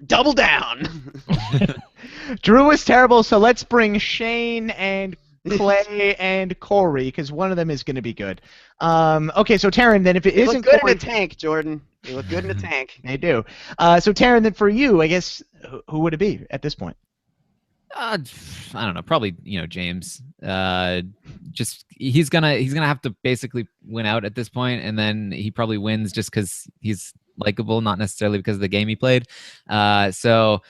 Double down. Drew was terrible, so let's bring Shane and Clay and Corey, because one of them is going to be good. Okay, so Taran, then if it isn't good Corey, in a tank, Jordan. They look good in a tank. They do. So Taran, then for you, I guess who would it be at this point? I don't know. Probably James. Just he's gonna have to basically win out at this point, and then he probably wins just because he's likable, not necessarily because of the game he played. So.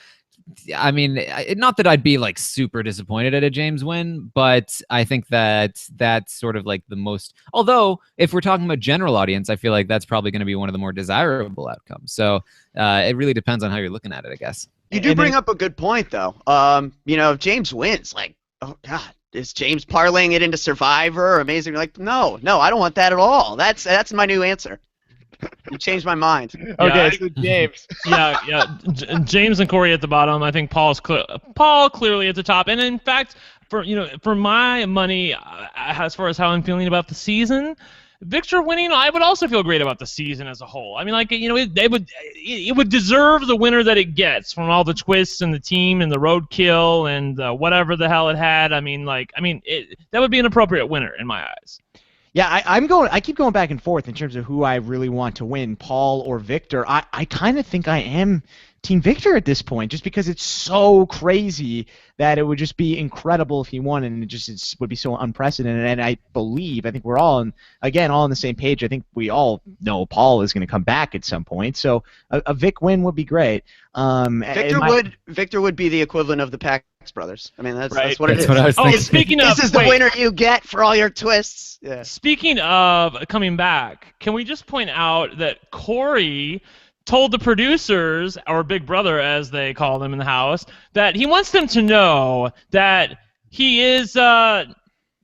I mean, not that I'd be like super disappointed at a James win, but I think that's sort of like the most. Although, if we're talking about general audience, I feel like that's probably going to be one of the more desirable outcomes. So it really depends on how you're looking at it, I guess. You do bring up a good point, though. If James wins, like, oh god, is James parlaying it into Survivor or Amazing? You're like, no, I don't want that at all. That's my new answer. You changed my mind. Okay, so James. James and Corey at the bottom. I think Paul clearly at the top. And in fact, for my money, as far as how I'm feeling about the season, Victor winning, I would also feel great about the season as a whole. I mean, like it would deserve the winner that it gets from all the twists and the team and the roadkill and whatever the hell it had. I mean, that would be an appropriate winner in my eyes. Yeah, I keep going back and forth in terms of who I really want to win, Paul or Victor. I kind of think I am Team Victor at this point, just because it's so crazy that it would just be incredible if he won, and it would be so unprecedented. And I think we're all on the same page. I think we all know Paul is going to come back at some point, so a Vic win would be great. Victor would be the equivalent of the Pax brothers. I mean, that's what it is. What I was thinking. Speaking of, this is the winner you get for all your twists. Yeah. Speaking of coming back, can we just point out that Corey told the producers, or Big Brother as they call them in the house, that he wants them to know that he is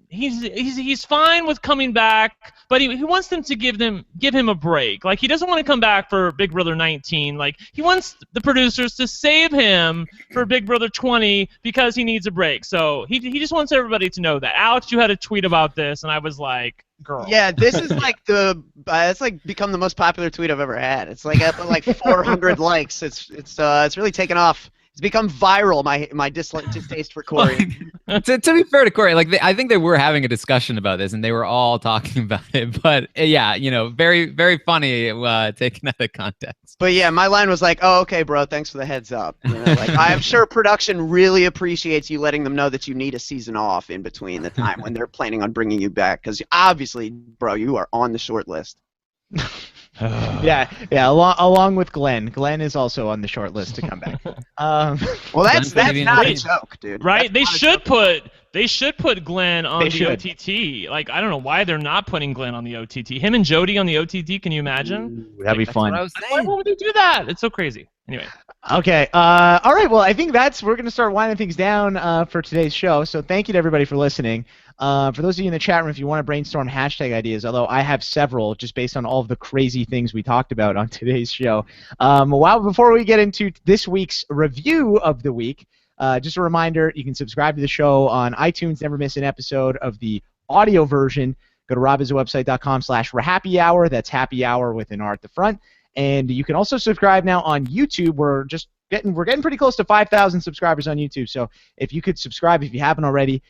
he's fine with coming back, but he wants them to give him a break. Like, he doesn't want to come back for Big Brother 19. Like, he wants the producers to save him for Big Brother 20 because he needs a break. So he just wants everybody to know that. Alex, you had a tweet about this, and I was like, girl. Yeah, this is like it's like become the most popular tweet I've ever had. It's like at like 400 likes. It's really taken off. It's become viral. My distaste for Corey. to be fair to Corey, like I think they were having a discussion about this, and they were all talking about it. But yeah, very very funny taken out of context. But yeah, my line was like, "Oh, okay, bro. Thanks for the heads up." Like, I'm sure production really appreciates you letting them know that you need a season off in between the time when they're planning on bringing you back, because obviously, bro, you are on the short list. yeah. Along with Glenn. Glenn is also on the short list to come back. Well, that's not a joke, dude. Right? They should put They should put Glenn on They the should. OTT. Like, I don't know why they're not putting Glenn on the OTT. Him and Jody on the OTT. Can you imagine? That'd be That's fun. what I was Why saying. would they do that? It's so crazy. Anyway. Okay. All right. Well, I think we're going to start winding things down for today's show. So thank you to everybody for listening. For those of you in the chat room, if you want to brainstorm hashtag ideas, although I have several just based on all of the crazy things we talked about on today's show. Before we get into this week's review of the week, just a reminder, you can subscribe to the show on iTunes, never miss an episode of the audio version. Go to robhasawebsite.com/RHAPpy Hour. That's happy hour with an R at the front. And you can also subscribe now on YouTube. We're getting pretty close to 5,000 subscribers on YouTube. So if you could subscribe if you haven't already,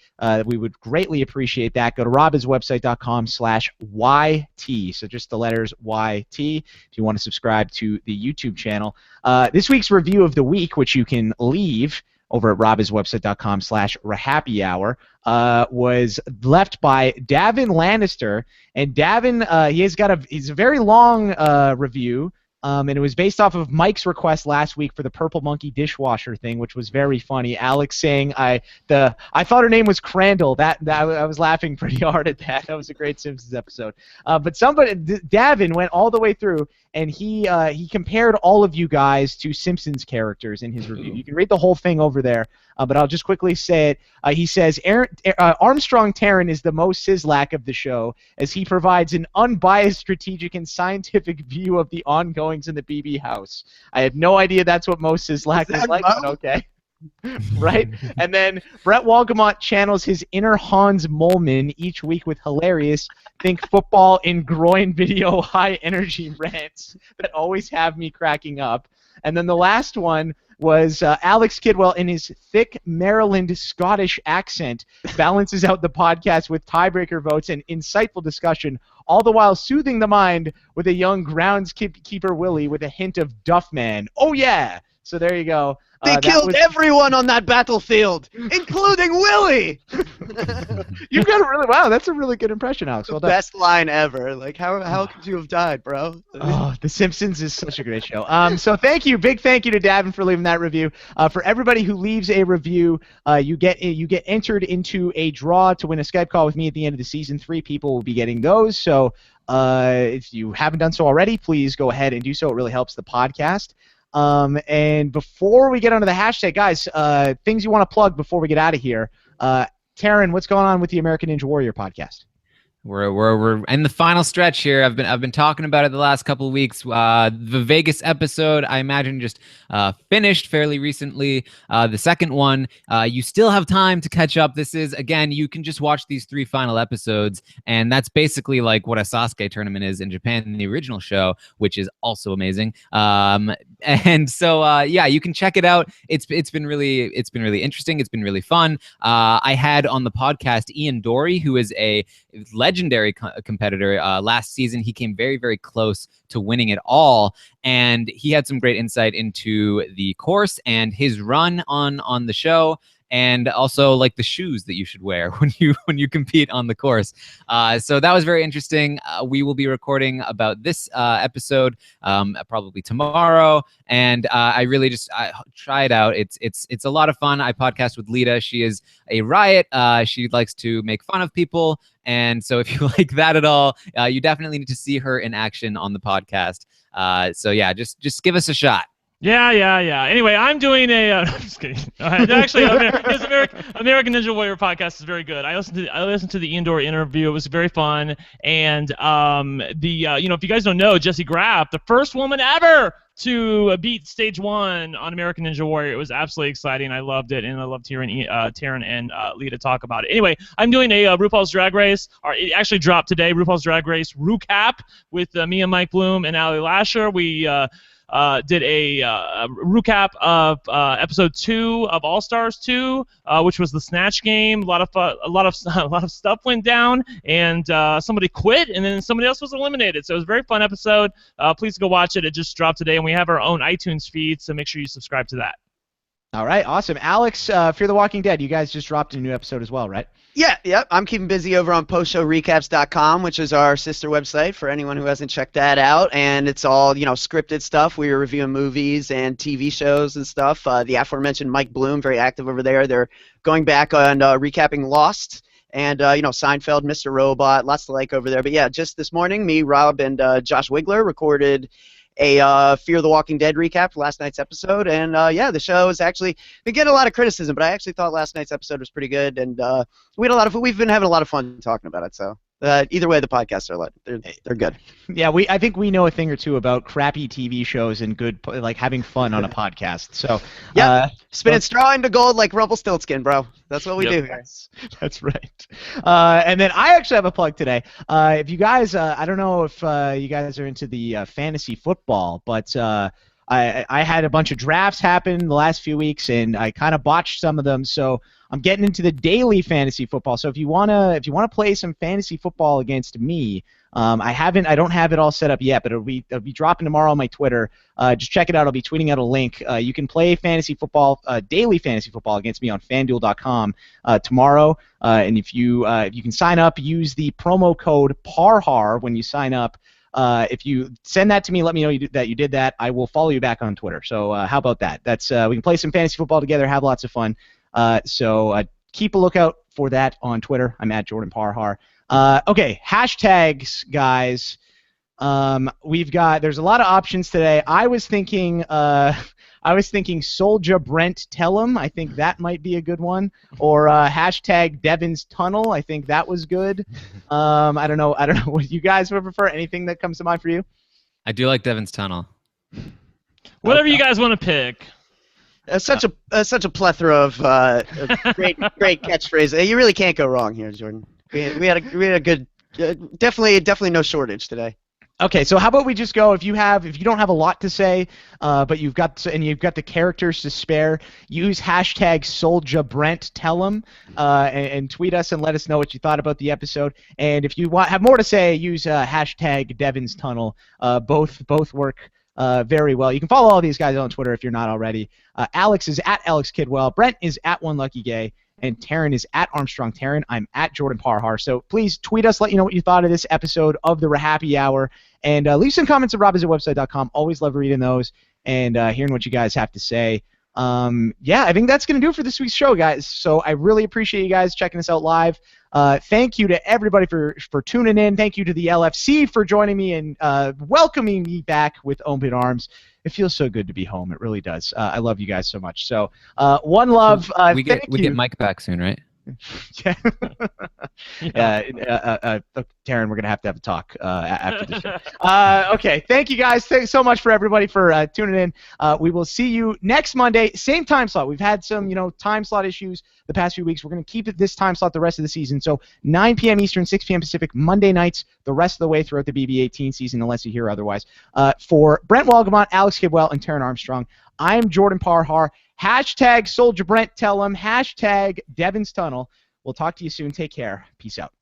we would greatly appreciate that. Go to robhasawebsite.com/YT. So just the letters YT if you want to subscribe to the YouTube channel. This week's review of the week, which you can leave over at robhasawebsite.com/RHAPpy Hour, was left by Davin Lannister. And Davin, he's a very long review. And it was based off of Mike's request last week for the Purple Monkey dishwasher thing, which was very funny. Alex saying I thought her name was Crandall. I was laughing pretty hard at that. That was a great Simpsons episode. But Davin went all the way through, and he compared all of you guys to Simpsons characters in his review. You can read the whole thing over there, but I'll just quickly say it. He says Armstrong Taran is the most Sislak of the show, as he provides an unbiased, strategic, and scientific view of the ongoings in the BB house. I had no idea that's what most Sislak was like, but okay. Right? And then Brett Wolgamott channels his inner Hans Molman each week with hilarious think football in groin video high energy rants that always have me cracking up. And then the last one was Alex Kidwell in his thick Maryland Scottish accent balances out the podcast with tiebreaker votes and insightful discussion, all the while soothing the mind with a young groundskeeper Willie with a hint of Duffman. Oh yeah! So there you go. They killed everyone on that battlefield, including Willie. You've got wow. That's a really good impression, Alex. Well done. Best line ever. Like how could you have died, bro? Oh, The Simpsons is such a great show. So big thank you to Davin for leaving that review. For everybody who leaves a review, you get entered into a draw to win a Skype call with me at the end of the season. 3 people will be getting those. So if you haven't done so already, please go ahead and do so. It really helps the podcast. And before we get onto the hashtag, guys, things you want to plug before we get out of here. Taran, what's going on with the American Ninja Warrior podcast? We're in the final stretch here. I've been talking about it the last couple of weeks. The Vegas episode, I imagine, just finished fairly recently. The second one, you still have time to catch up. This is, again, you can just watch these 3 final episodes, and that's basically like what a Sasuke tournament is in Japan in the original show, which is also amazing. And so yeah, you can check it out. It's been really interesting. It's been really fun. I had on the podcast Ian Dory, who is a legendary competitor. Last season, he came very, very close to winning it all, and he had some great insight into the course and his run on the show, and also like the shoes that you should wear when you compete on the course. So that was very interesting. We will be recording about this episode probably tomorrow, and I really just try it out. It's a lot of fun. I podcast with Lita. She is a riot. She likes to make fun of people, and so if you like that at all, you definitely need to see her in action on the podcast. So yeah, just give us a shot. Yeah. Anyway, I'm doing a. I'm just kidding. Actually, American Ninja Warrior podcast is very good. I listened to the Ian Dory interview. It was very fun. And if you guys don't know, Jessie Graff, the first woman ever to beat Stage 1 on American Ninja Warrior. It was absolutely exciting. I loved it, and I loved hearing Taran and Lita talk about it. Anyway, I'm doing a RuPaul's Drag Race. It actually dropped today. RuPaul's Drag Race RHAP with me and Mike Bloom and Ali Lasher. We did a recap of episode 2 of All Stars 2, which was the Snatch game. A lot of stuff went down, and somebody quit, and then somebody else was eliminated. So it was a very fun episode. Please go watch it. It just dropped today, and we have our own iTunes feed, so make sure you subscribe to that. All right, awesome. Alex, Fear the Walking Dead, you guys just dropped a new episode as well, right? Yeah. I'm keeping busy over on postshowrecaps.com, which is our sister website for anyone who hasn't checked that out. And it's all, scripted stuff. We are reviewing movies and TV shows and stuff. The aforementioned Mike Bloom, very active over there. They're going back on recapping Lost and, Seinfeld, Mr. Robot, lots to like over there. But yeah, just this morning, me, Rob, and Josh Wigler recorded a Fear the Walking Dead recap for last night's episode, and the show is actually been getting a lot of criticism, but I actually thought last night's episode was pretty good, and we've been having a lot of fun talking about it. So either way, the podcasts are they're good. Yeah, I think we know a thing or two about crappy TV shows and good like having fun on a podcast. So yeah, spinning straw into gold like Rumpelstiltskin, bro. That's what we do here. That's right. And then I actually have a plug today. If you guys, I don't know if you guys are into the fantasy football, but I had a bunch of drafts happen the last few weeks, and I kind of botched some of them. So I'm getting into the daily fantasy football. So if you wanna play some fantasy football against me, I don't have it all set up yet, but it'll be dropping tomorrow on my Twitter. Just check it out. I'll be tweeting out a link. You can play fantasy football, daily fantasy football against me on FanDuel.com tomorrow. And if you can sign up, use the promo code Parhar when you sign up. If you send that to me, let me know that you did that. I will follow you back on Twitter. So how about that? That's we can play some fantasy football together, have lots of fun. So keep a lookout for that on Twitter. I'm at Jordan Parhar. Okay, hashtags, guys. There's a lot of options today. I was thinking Soldier Brent tell him. I think that might be a good one. Or hashtag Devin's Tunnel. I think that was good. I don't know what you guys would prefer. Anything that comes to mind for you? I do like Devin's Tunnel. Whatever you guys want to pick. Such a plethora of great catchphrases. You really can't go wrong here, Jordan. We had a good, definitely no shortage today. Okay, so how about we just go, if you don't have a lot to say, but you've got the characters to spare, use hashtag SoldierBrent, tell them, and tweet us and let us know what you thought about the episode. And if you have more to say, use hashtag Devin's Tunnel. Both work very well. You can follow all these guys on Twitter if you're not already. Alex is at Alex Kidwell. Brent is at OneLuckyGay. And Taran is at Armstrong Taran. I'm at Jordan Parhar. So please tweet us, let you know what you thought of this episode of the RHAPpy Hour. And leave some comments at robisatwebsite.com. Always love reading those and hearing what you guys have to say. I think that's going to do it for this week's show, guys. So I really appreciate you guys checking us out live. Thank you to everybody for tuning in. Thank you to the LFC for joining me and welcoming me back with open arms. It feels so good to be home. It really does. I love you guys so much. So one love. We get Mike back soon, right? Yeah. Taran, we're gonna have a talk after the show. Okay, thank you guys. Thanks so much for everybody for tuning in. We will see you next Monday, same time slot. We've had some, time slot issues the past few weeks. We're gonna keep it this time slot the rest of the season. So 9 p.m. Eastern, 6 p.m. Pacific, Monday nights, the rest of the way throughout the BB18 season, unless you hear otherwise. For Brent Wolgamott, Alex Kidwell, and Taran Armstrong, I'm Jordan Parhar. Hashtag Soldier Brent, tell him. Hashtag Devin's Tunnel. We'll talk to you soon. Take care. Peace out.